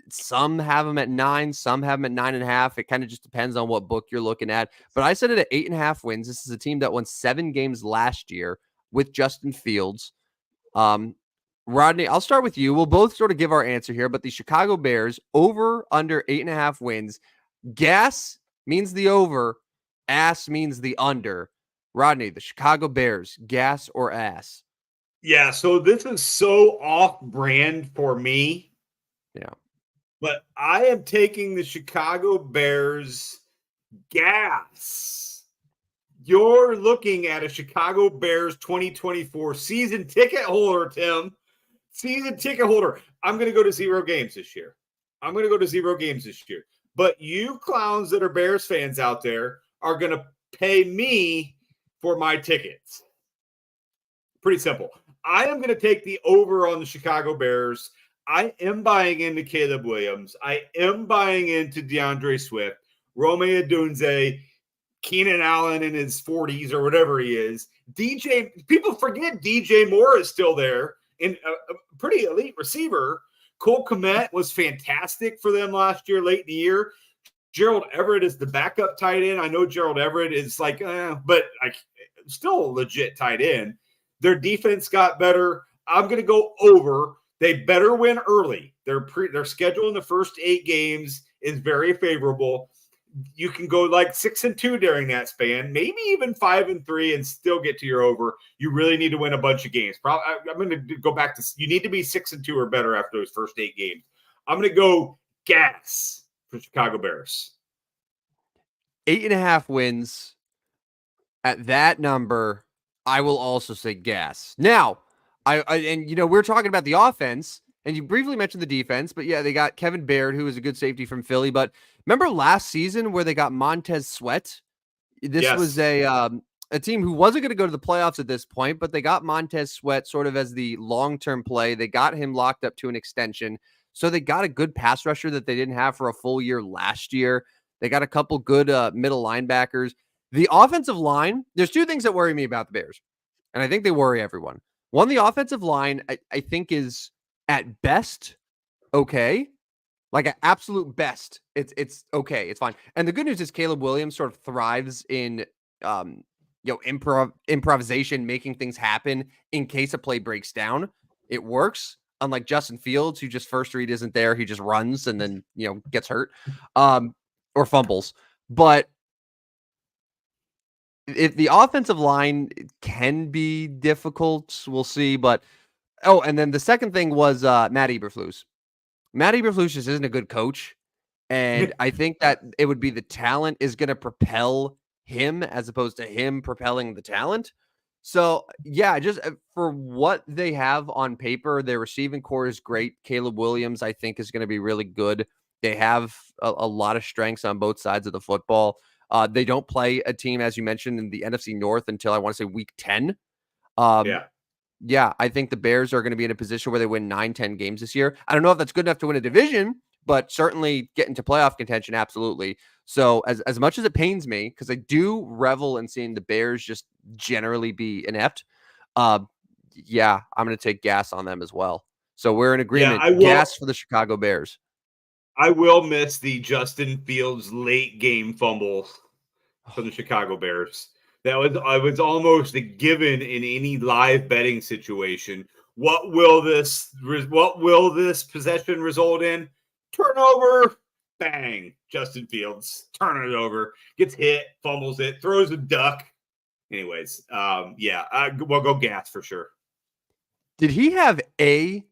some have them at 9, some have them at 9.5. It kind of just depends on what book you're looking at. But I said it at 8.5 wins. This is a team that won 7 games last year with Justin Fields. Rodney, I'll start with you. We'll both sort of give our answer here, but the Chicago Bears over under 8.5 wins. Gas means the over, ass means the under. Rodney, the Chicago Bears, gas or ass? Yeah, so this is so off-brand for me. Yeah. But I am taking the Chicago Bears gas. You're looking at a Chicago Bears 2024 season ticket holder, Tim. Season ticket holder. I'm going to go to 0 games this year. But you clowns that are Bears fans out there are going to pay me for my tickets. Pretty simple. I am going to take the over on the Chicago Bears. I am buying into Caleb Williams. I am buying into DeAndre Swift, Rome Odunze, Keenan Allen in his 40s or whatever he is. People forget DJ Moore is still there, and a pretty elite receiver. Cole Kmet was fantastic for them last year, late in the year. Gerald Everett is the backup tight end. I know Gerald Everett is but still a legit tight end. Their defense got better. I'm going to go over. They better win early. Their schedule in the first 8 games is very favorable. You can go like 6-2 during that span, maybe even 5-3, and still get to your over. You really need to win a bunch of games. I'm going to go back to you need to be 6-2 or better after those first 8 games. I'm going to go gas for Chicago Bears. 8.5 wins. At that number, I will also say gas. Now, we're talking about the offense, and you briefly mentioned the defense, but yeah, they got Kevin Baird, who is a good safety from Philly. But remember last season where they got Montez Sweat? This was a team who wasn't going to go to the playoffs at this point, but they got Montez Sweat sort of as the long-term play. They got him locked up to an extension. So they got a good pass rusher that they didn't have for a full year last year. They got a couple good middle linebackers. The offensive line, there's 2 things that worry me about the Bears, and I think they worry everyone. One, the offensive line, I think is at best okay. Like at absolute best, it's okay. It's fine. And the good news is Caleb Williams sort of thrives in improvisation, making things happen in case a play breaks down. It works. Unlike Justin Fields, who just first read isn't there, he just runs and then gets hurt or fumbles. But if the offensive line can be difficult, we'll see. But and then the second thing was Matt Eberflus. Matt Eberflus just isn't a good coach. And I think that it would be the talent is going to propel him as opposed to him propelling the talent. So, yeah, just for what they have on paper, their receiving core is great. Caleb Williams, I think, is going to be really good. They have a lot of strengths on both sides of the football. They don't play a team, as you mentioned, in the NFC North until I want to say week 10. Yeah, I think the Bears are going to be in a position where they win 9-10 games this year. I don't know if that's good enough to win a division, but certainly get into playoff contention, absolutely. So as much as it pains me, because I do revel in seeing the Bears just generally be inept, yeah, I'm going to take gas on them as well. So we're in agreement. I will, gas for the Chicago Bears. I will miss the Justin Fields late game fumble from the Chicago Bears. That was almost a given in any live betting situation. What will this possession result in? Turnover. Bang. Justin Fields turn it over, gets hit, fumbles it, throws a duck. Anyways, we'll go gas for sure. Did he have a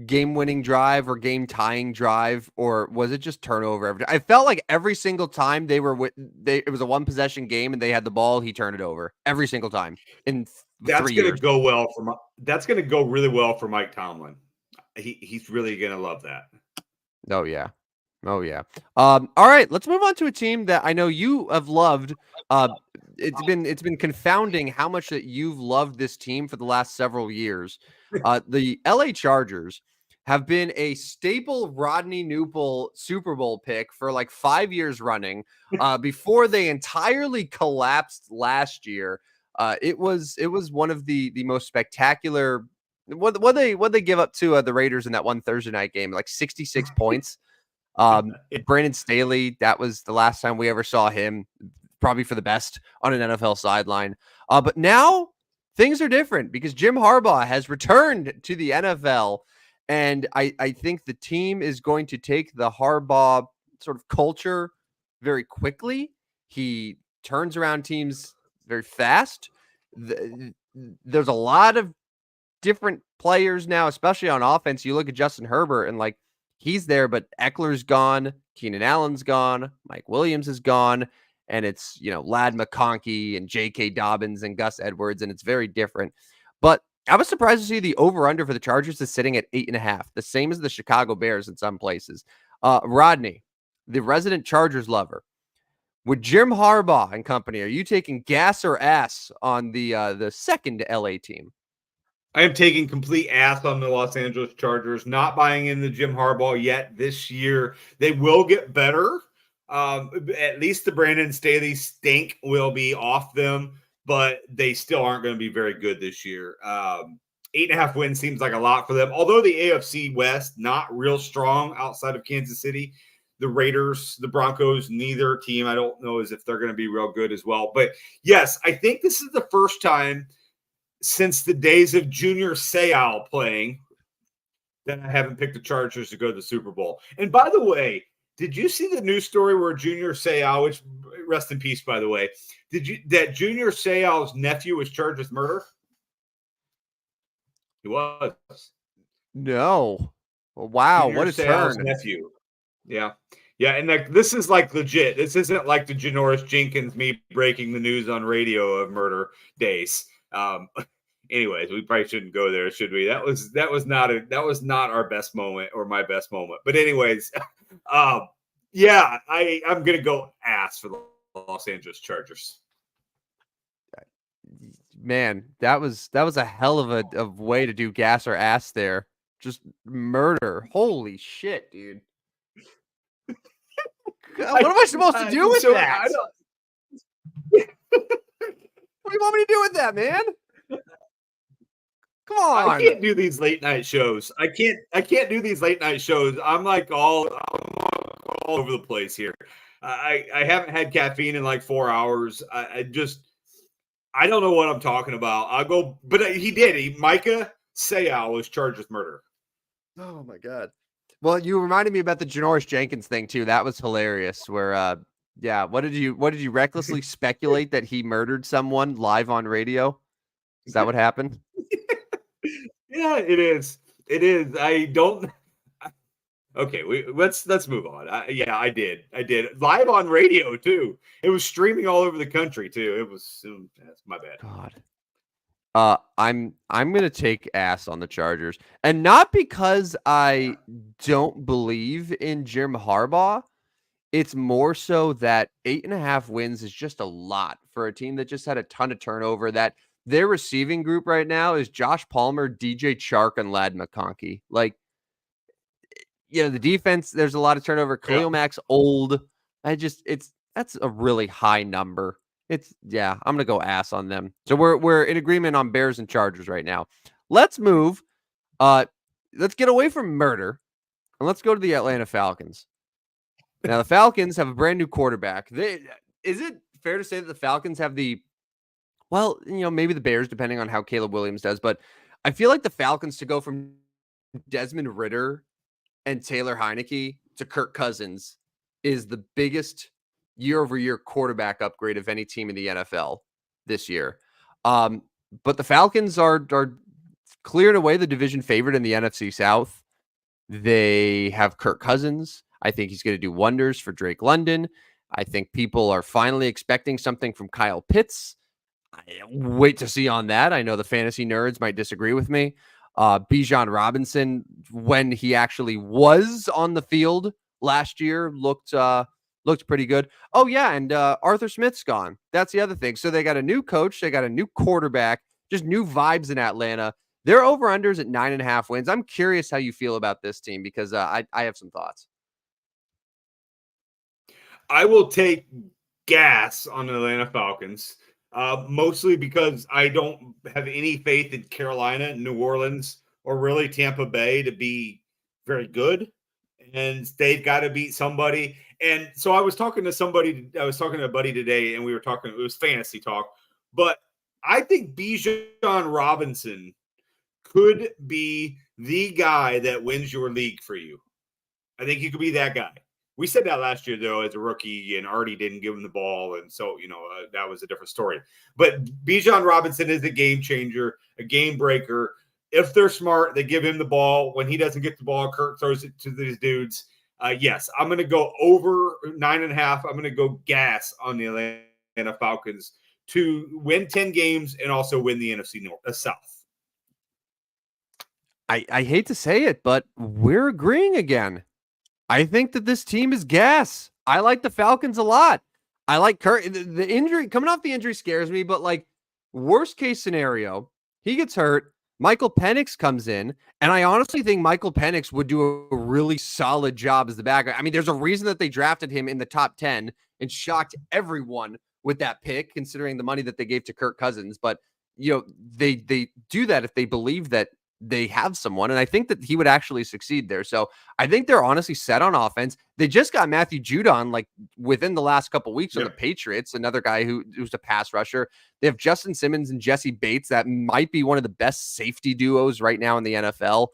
game-winning drive or game-tying drive, or was it just turnover? I felt like every single time it was a one-possession game and they had the ball, he turned it over every single time in 3 years. That's going to go really well for Mike Tomlin. He's really going to love that. Oh yeah. All right, let's move on to a team that I know you have loved. It's been confounding how much that you've loved this team for the last several years. The LA Chargers have been a staple Rodney Newpel Super Bowl pick for like 5 years running. Before they entirely collapsed last year, it was one of the most spectacular. What they give up to the Raiders in that one Thursday night game, like 66 points. Brandon Staley, that was the last time we ever saw him, probably for the best on an NFL sideline. But now things are different because Jim Harbaugh has returned to the NFL. And I think the team is going to take the Harbaugh sort of culture very quickly. He turns around teams very fast. There's a lot of different players now, especially on offense. You look at Justin Herbert and like, he's there, but Eckler's gone, Keenan Allen's gone, Mike Williams is gone, and it's, Lad McConkey and J.K. Dobbins and Gus Edwards, and it's very different. But I was surprised to see the over-under for the Chargers is sitting at 8.5, the same as the Chicago Bears in some places. Rodney, the resident Chargers lover, with Jim Harbaugh and company, are you taking gas or ass on the second LA team? I am taking complete ass on the Los Angeles Chargers, not buying in the Jim Harbaugh yet this year. They will get better. At least the Brandon Staley stink will be off them, but they still aren't going to be very good this year. 8.5 wins seems like a lot for them. Although the AFC West, not real strong outside of Kansas City. The Raiders, the Broncos, neither team, I don't know as if they're going to be real good as well. But yes, I think this is the first time since the days of Junior Seau playing that I haven't picked the Chargers to go to the Super Bowl. And by the way, did you see the news story where Junior Seau, which rest in peace, by the way, that Junior Seau's nephew was charged with murder? He was. No. Wow. Junior what a Seau's turn. Nephew. Yeah. Yeah. And this is like legit. This isn't like the Janoris Jenkins, me breaking the news on radio of murder days. Anyways, we probably shouldn't go there, should we? That was not our best moment or my best moment. But anyways, I'm gonna go ass for the Los Angeles Chargers. Man, that was a hell of a way to do gas or ass there. Just murder. Holy shit, dude. God, what am I supposed to do with that? What do you want me to do with that, man? on. I can't do these late night shows. I can't do these late night shows. I'm like all over the place here. I haven't had caffeine in like 4 hours. I don't know what I'm talking about. I'll go, but he did. Micah Sayal was charged with murder. Oh my God. Well, you reminded me about the Janoris Jenkins thing too. That was hilarious. Where, yeah, what did you recklessly speculate that he murdered someone live on radio? Is that what happened? Yeah, it is. It is. I don't. Okay, let's move on. Yeah, I did live on radio too. It was streaming all over the country too. That's my bad. God. I'm gonna take ass on the Chargers, and not because I don't believe in Jim Harbaugh. It's more so that 8.5 wins is just a lot for a team that just had a ton of turnover. That their receiving group right now is Josh Palmer, DJ Chark, and Ladd McConkey. Like, the defense, there's a lot of turnover. Yeah. Khalil Mack's old. That's a really high number. I'm gonna go ass on them. So we're in agreement on Bears and Chargers right now. Let's move. Let's get away from murder and let's go to the Atlanta Falcons. Now the Falcons have a brand new quarterback. Is it fair to say that the Falcons have maybe the Bears, depending on how Caleb Williams does, but I feel like the Falcons to go from Desmond Ridder and Taylor Heineke to Kirk Cousins is the biggest year-over-year quarterback upgrade of any team in the NFL this year. But the Falcons are clearing away the division favorite in the NFC South. They have Kirk Cousins. I think he's going to do wonders for Drake London. I think people are finally expecting something from Kyle Pitts. I wait to see on that. I know the fantasy nerds might disagree with me. Bijan Robinson, when he actually was on the field last year, looked pretty good. Oh yeah, and Arthur Smith's gone. That's the other thing. So they got a new coach, they got a new quarterback, just new vibes in Atlanta. Their over-unders at 9.5 wins. I'm curious how you feel about this team because I have some thoughts. I will take gas on the Atlanta Falcons, mostly because I don't have any faith in Carolina, New Orleans, or really Tampa Bay to be very good. And they've got to beat somebody. And so I was talking to a buddy today, and we were talking, it was fantasy talk. But I think Bijan Robinson could be the guy that wins your league for you. I think he could be that guy. We said that last year, though, as a rookie, and Artie didn't give him the ball. And so, that was a different story. But Bijan Robinson is a game changer, a game breaker. If they're smart, they give him the ball. When he doesn't get the ball, Kirk throws it to these dudes. Yes, I'm going to go over 9.5. I'm going to go gas on the Atlanta Falcons to win 10 games and also win the NFC South. I hate to say it, but we're agreeing again. I think that this team is gas. I like the Falcons a lot. I like Kirk. The injury, coming off the injury scares me, but like worst case scenario, he gets hurt. Michael Penix comes in, and I honestly think Michael Penix would do a really solid job as the backup. I mean, there's a reason that they drafted him in the top 10 and shocked everyone with that pick, considering the money that they gave to Kirk Cousins. But, they do that if they believe that they have someone, and I think that he would actually succeed there. So I think they're honestly set on offense. They just got Matthew Judon like within the last couple of weeks on the Patriots, another guy who's a pass rusher. They have Justin Simmons and Jesse Bates. That might be one of the best safety duos right now in the NFL.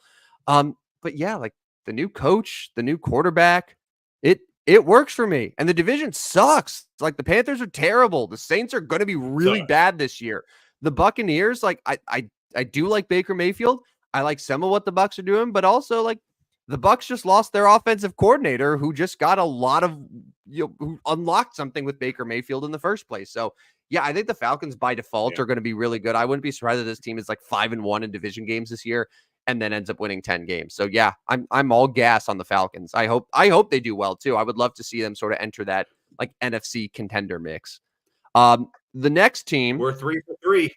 But yeah, like the new coach, the new quarterback, it works for me. And the division sucks. Like the Panthers are terrible. The Saints are going to be really bad this year. The Buccaneers, like I do like Baker Mayfield. I like some of what the Bucs are doing, but also like the Bucs just lost their offensive coordinator who just got a lot of, who unlocked something with Baker Mayfield in the first place. So yeah, I think the Falcons by default are going to be really good. I wouldn't be surprised if this team is like 5-1 in division games this year and then ends up winning 10 games. So yeah, I'm all gas on the Falcons. I hope they do well too. I would love to see them sort of enter that like NFC contender mix. The next team, we're 3 for 3.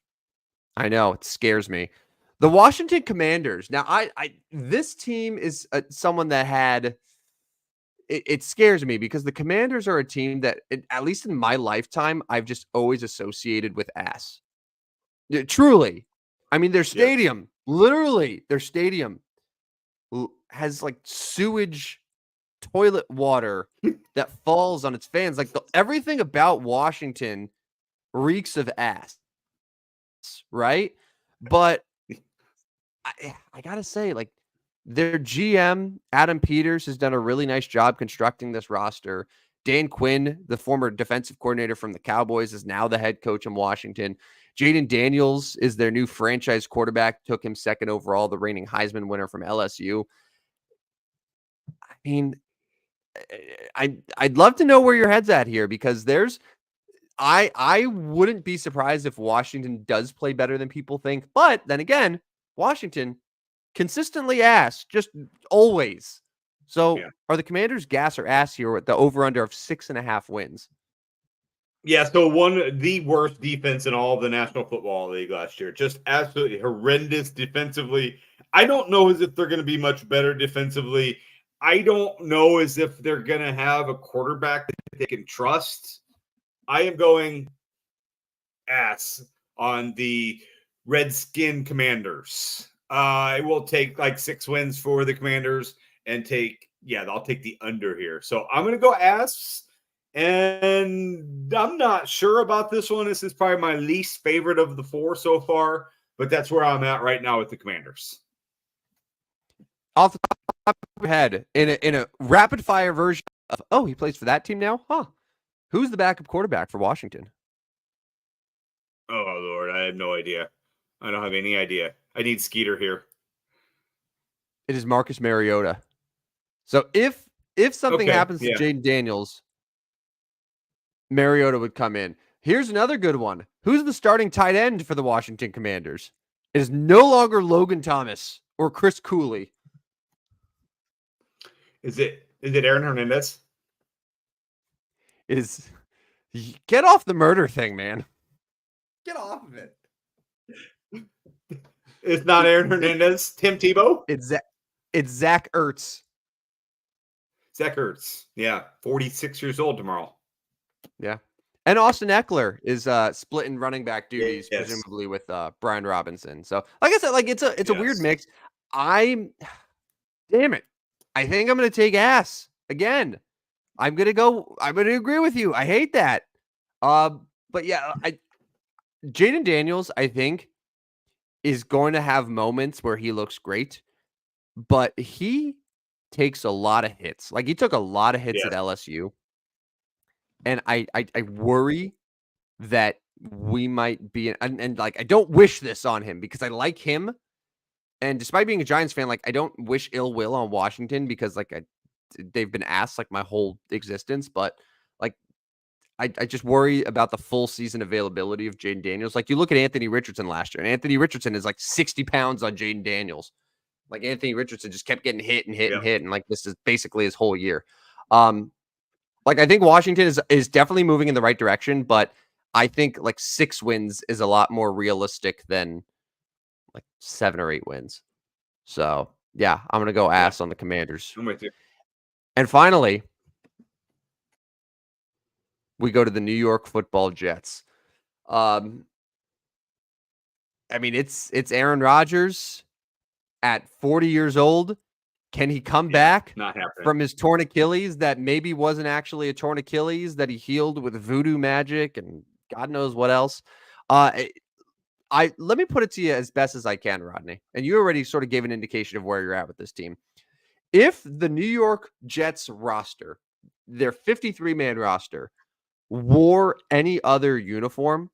I know, it scares me. The Washington Commanders. Now, this team is someone that had it scares me because the Commanders are a team that, at least in my lifetime, I've just always associated with ass. Truly. I mean, their stadium Literally, their stadium has like sewage toilet water that falls on its fans. Like everything about Washington reeks of ass, right? But I gotta say, like their GM Adam Peters has done a really nice job constructing this roster. Dan Quinn, the former defensive coordinator from the Cowboys, is now the head coach in Washington. Jaden Daniels is their new franchise quarterback. Took him second overall, the reigning Heisman winner from LSU. I mean, I'd love to know where your head's at here because I wouldn't be surprised if Washington does play better than people think. But then again, Washington consistently ass, just always. So are the Commanders gas or ass here with the over-under of 6.5 wins? Yeah, so the worst defense in all of the National Football League last year. Just absolutely horrendous defensively. I don't know as if they're going to be much better defensively. I don't know as if they're going to have a quarterback that they can trust. I am going ass on the Redskin Commanders. I will take like 6 wins for the Commanders and I'll take the under here. So I'm going to go ass. And I'm not sure about this one. This is probably my least favorite of the 4 so far, but that's where I'm at right now with the Commanders. Off the top of your head, in a rapid fire version of, he plays for that team now? Huh. Who's the backup quarterback for Washington? Oh, Lord, I have no idea. I don't have any idea. I need Skeeter here. It is Marcus Mariota. So if something happens to Jaden Daniels, Mariota would come in. Here's another good one. Who's the starting tight end for the Washington Commanders? It is no longer Logan Thomas or Chris Cooley. Is it Aaron Hernandez? It is. Get off the murder thing, man. Get off of it. It's not Aaron Hernandez. Tim Tebow? It's Zach Ertz. Zach Ertz. Yeah, 46 years old tomorrow. Yeah. And Austin Eckler is splitting running back duties, presumably with Brian Robinson. So, like I said, like it's a weird mix. Damn it. I think I'm going to take ass again. I'm going to agree with you. I hate that. But yeah, Jaden Daniels, I think, is going to have moments where he looks great, but he takes a lot of hits. Like he took a lot of hits at LSU. And I worry that we might be, and like, I don't wish this on him because I like him. And despite being a Giants fan, like I don't wish ill will on Washington because like they've been asked like my whole existence. But like, I just worry about the full season availability of Jaden Daniels. Like you look at Anthony Richardson last year, and Anthony Richardson is like 60 pounds on Jaden Daniels. Like Anthony Richardson just kept getting hit and hit and hit. And like, this is basically his whole year. Like I think Washington is definitely moving in the right direction, but I think like 6 wins is a lot more realistic than like 7 or 8 wins. So yeah, I'm gonna go ass on the Commanders. I'm with you. And finally, we go to the New York Football Jets. I mean, it's Aaron Rodgers at 40 years old. Can he come back from his torn Achilles that maybe wasn't actually a torn Achilles that he healed with voodoo magic and God knows what else? Let me put it to you as best as I can, Rodney. And you already sort of gave an indication of where you're at with this team. If the New York Jets roster, their 53-man roster, wore any other uniform,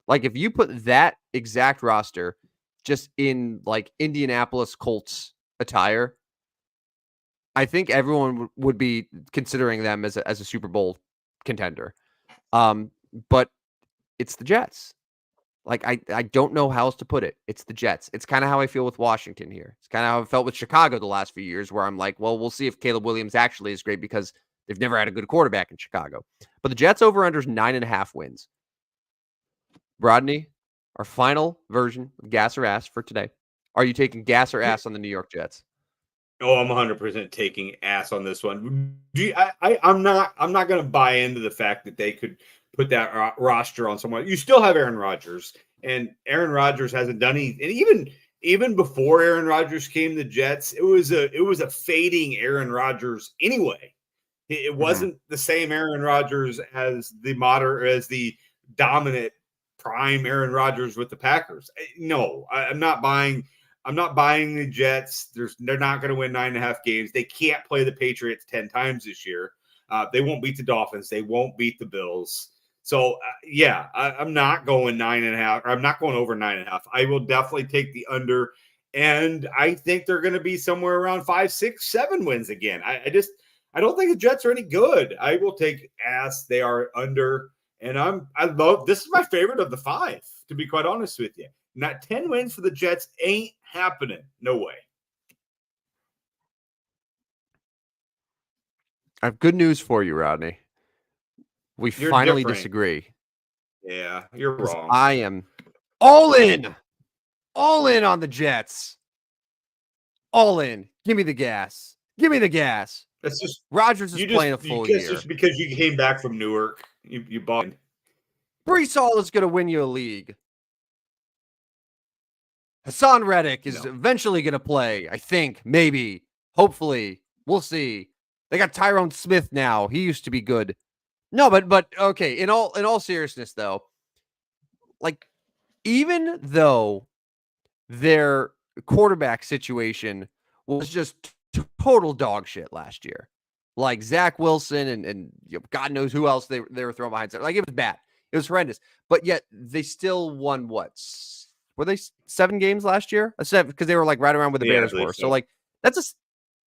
like if you put that exact roster just in like Indianapolis Colts attire, I think everyone would be considering them as a Super Bowl contender. But it's the Jets. Like, I don't know how else to put it. It's the Jets. It's kind of how I feel with Washington here. It's kind of how I felt with Chicago the last few years, where I'm like, well, we'll see if Caleb Williams actually is great because they've never had a good quarterback in Chicago. But the Jets over-under is 9.5 wins. Rodney, our final version of gas or ass for today. Are you taking gas or ass on the New York Jets? Oh, I'm 100% taking ass on this one. I'm not going to buy into the fact that they could put that roster on someone. You still have Aaron Rodgers, and Aaron Rodgers hasn't done anything. And even even before Aaron Rodgers came to the Jets, it was a fading Aaron Rodgers anyway. It wasn't the same Aaron Rodgers as the dominant prime Aaron Rodgers with the Packers. No, I'm not buying. I'm not buying the Jets. They're not going to win 9.5 games. They can't play the Patriots 10 times this year. They won't beat the Dolphins. They won't beat the Bills. So I'm not going 9.5. Or I'm not going over 9.5. I will definitely take the under, and I think they're going to be somewhere around 5, 6, 7 wins again. I don't think the Jets are any good. I will take ass. They are under, and I love this is my favorite of the 5. To be quite honest with you, not 10 wins for the Jets ain't happening. No way. I have good news for you, Rodney. We You're finally different. disagree. Yeah, you're wrong. I am all in on the Jets. All in. Give me the gas. Give me the gas. That's just Rodgers is playing a full year. Just because you came back from Newark, you bought. Brees Hall is going to win you a league. Hassan Reddick is eventually going to play. I think, maybe, hopefully, we'll see. They got Tyrone Smith now. He used to be good. No, but okay. In all seriousness, though, like even though their quarterback situation was just total dog shit last year, like Zach Wilson and God knows who else they were throwing behind. Like it was bad. It was horrendous. But yet they still won what? Were they 7 games last year? 7 because they were like right around where the Bears were. So like that's a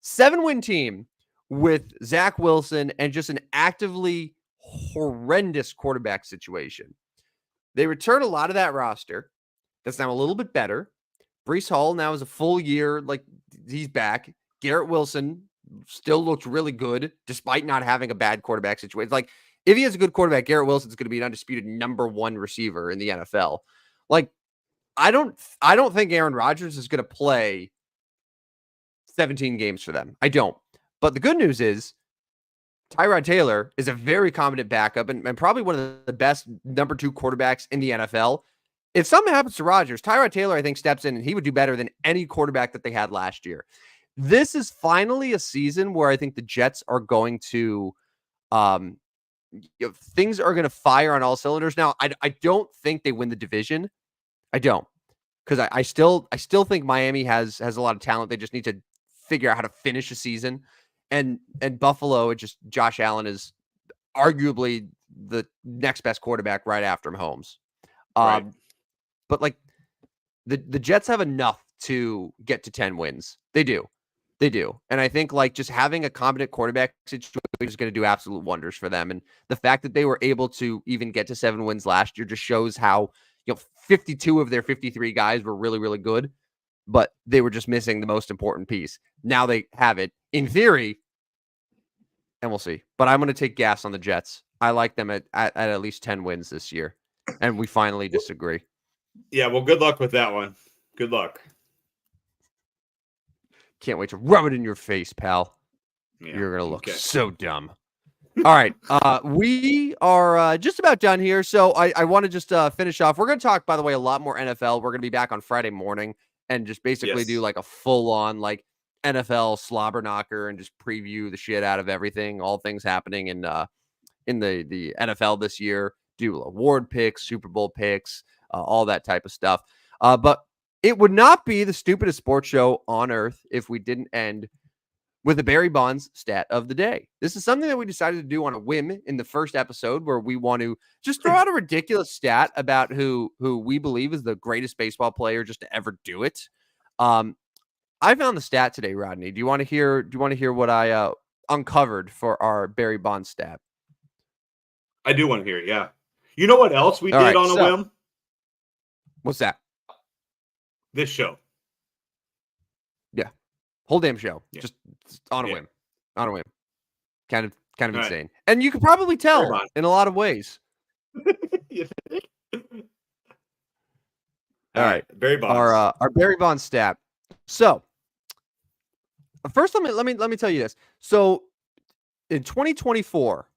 7-win team with Zach Wilson and just an actively horrendous quarterback situation. They return a lot of that roster. That's now a little bit better. Brees Hall now is a full year. Like he's back. Garrett Wilson still looks really good despite not having a bad quarterback situation. Like if he has a good quarterback, Garrett Wilson's going to be an undisputed number 1 receiver in the NFL. Like I don't think Aaron Rodgers is going to play 17 games for them. I don't. But the good news is Tyrod Taylor is a very competent backup and probably one of the best number 2 quarterbacks in the NFL. If something happens to Rodgers, Tyrod Taylor, I think, steps in and he would do better than any quarterback that they had last year. This is finally a season where I think the Jets are going to things are going to fire on all cylinders. Now, I don't think they win the division. I don't. Because I still think Miami has a lot of talent. They just need to figure out how to finish a season. And Buffalo, it just Josh Allen is arguably the next best quarterback right after Mahomes. Right. But like the Jets have enough to get to 10 wins. They do. And I think like just having a competent quarterback situation is going to do absolute wonders for them. And the fact that they were able to even get to 7 wins last year just shows how 52 of their 53 guys were really, really good, but they were just missing the most important piece. Now they have it in theory, and we'll see. But I'm going to take gas on the Jets. I like them at least 10 wins this year, and we finally disagree. Yeah, well, good luck with that one. Good luck. Can't wait to rub it in your face, pal. Yeah, you're going to look so dumb. All right. We are just about done here. So I want to just finish off. We're going to talk, by the way, a lot more NFL. We're going to be back on Friday morning and just basically do like a full-on like NFL slobber knocker and just preview the shit out of everything, all things happening in the NFL this year. Do award picks, Super Bowl picks, all that type of stuff. But it would not be the stupidest sports show on earth if we didn't end with the Barry Bonds stat of the day. This is something that we decided to do on a whim in the first episode where we want to just throw out a ridiculous stat about who we believe is the greatest baseball player just to ever do it. I found the stat today, Rodney. Do you want to hear what I uncovered for our Barry Bonds stat? I do want to hear it, yeah. You know what else we did on a whim? What's that? This show. Yeah. Whole damn show. Yeah. Just on a whim. On a whim. Kind of insane. Right. And you could probably tell in a lot of ways. All right. Barry Bonds. Our Barry Bonds stat. So first let me tell you this. So in 2024,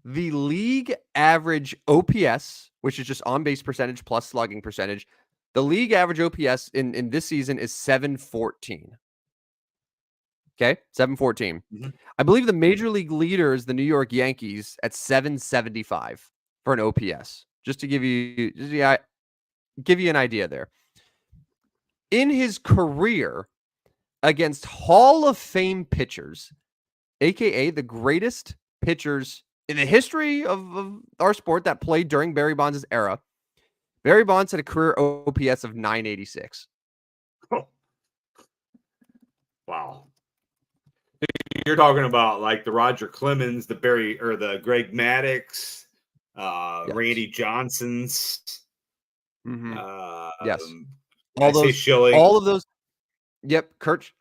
the league average OPS, which is just on base percentage plus slugging percentage, The league average OPS in this season is 714. Okay, 714. Mm-hmm. I believe the major league leader is the New York Yankees at 775 for an OPS. Just to give you an idea there. In his career against Hall of Fame pitchers, aka the greatest pitchers in the history of our sport that played during Barry Bonds' era, Barry Bonds had a career OPS of 986. Oh. Wow. You're talking about like the Roger Clemens, the Greg Maddux, Yes. Randy Johnsons. Yes. Schilling. All of those. Yep. Kurt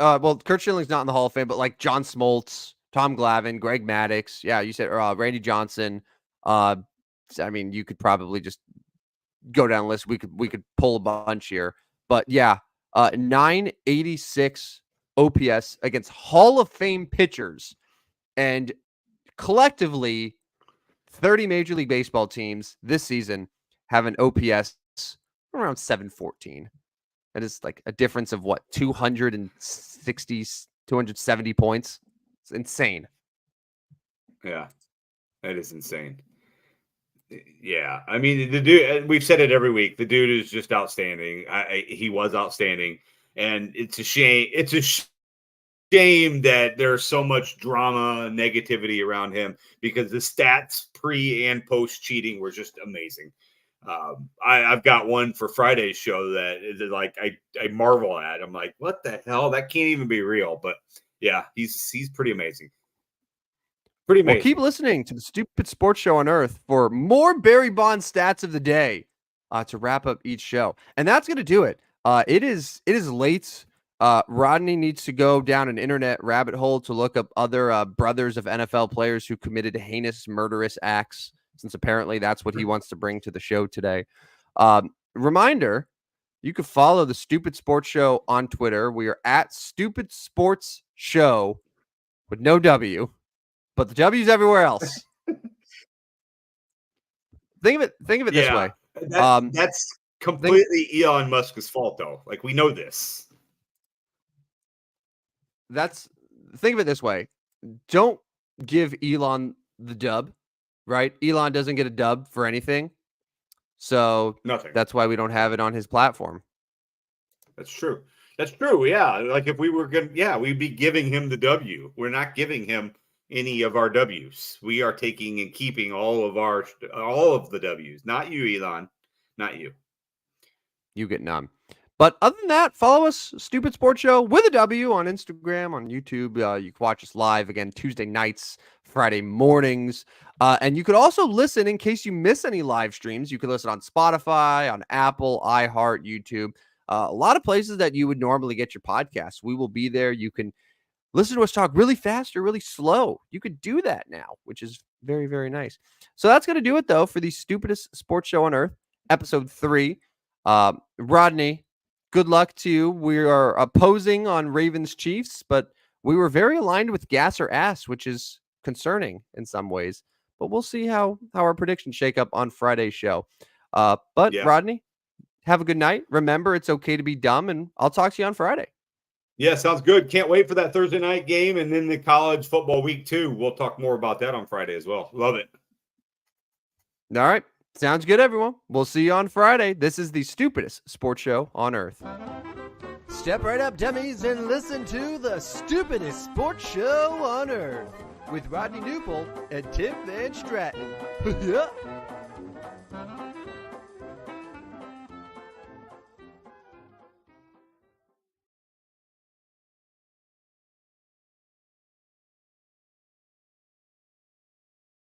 Schilling's not in the Hall of Fame, but like John Smoltz, Tom Glavine, Greg Maddux. Yeah, you said Randy Johnson. I mean, you could probably just go down the list. We could pull a bunch here, but yeah, 986 OPS against Hall of Fame pitchers, and collectively, 30 Major League Baseball teams this season have an OPS around 714. That is like a difference of what, 270 points. It's insane. Yeah, that is insane. Yeah, I mean, the dude, we've said it every week. The dude is just outstanding. He was outstanding, and it's a shame. It's a shame that there's so much drama and negativity around him, because the stats pre and post cheating were just amazing. I've got one for Friday's show that is like I marvel at. I'm like, what the hell? That can't even be real. But yeah, he's pretty amazing. Pretty amazing. Well, keep listening to the Stupid Sports Show on Earth for more Barry Bonds stats of the day to wrap up each show. And that's going to do it. It is late. Rodney needs to go down an internet rabbit hole to look up other brothers of NFL players who committed heinous, murderous acts, since apparently that's what he wants to bring to the show today. Reminder, you can follow the Stupid Sports Show on Twitter. We are at Stupid Sports Show with no W, but the W's everywhere else. Think of it this way. That's completely Elon Musk's fault, though. Like, we know this. Think of it this way. Don't give Elon the dub, right? Elon doesn't get a dub for anything. So nothing. That's why we don't have it on his platform. That's true. That's true. Yeah. Like if we were going to, we'd be giving him the W. We're not giving him any of our W's. We are taking and keeping all of the W's. Not you, Elon. Not you. You get none. But other than that, follow us, Stupid Sports Show with a W, on Instagram, on YouTube. You can watch us live again Tuesday nights, Friday mornings. And you could also listen in case you miss any live streams. You can listen on Spotify, on Apple, iHeart, YouTube. A lot of places that you would normally get your podcasts. We will be there. You can listen to us talk really fast or really slow. You could do that now, which is very, very nice. So that's going to do it, though, for the Stupidest Sports Show on Earth, episode 3. Rodney, good luck to you. We are opposing on Ravens Chiefs, but we were very aligned with gas or ass, which is concerning in some ways. But we'll see how our predictions shake up on Friday's show. Rodney, have a good night. Remember, it's okay to be dumb, and I'll talk to you on Friday. Yeah, sounds good. Can't wait for that Thursday night game and then the college football week 2. We'll talk more about that on Friday as well. Love it. All right. Sounds good, everyone. We'll see you on Friday. This is the Stupidest Sports Show on Earth. Step right up, dummies, and listen to the Stupidest Sports Show on Earth with Rodney Newpol and Tim Van Stratton.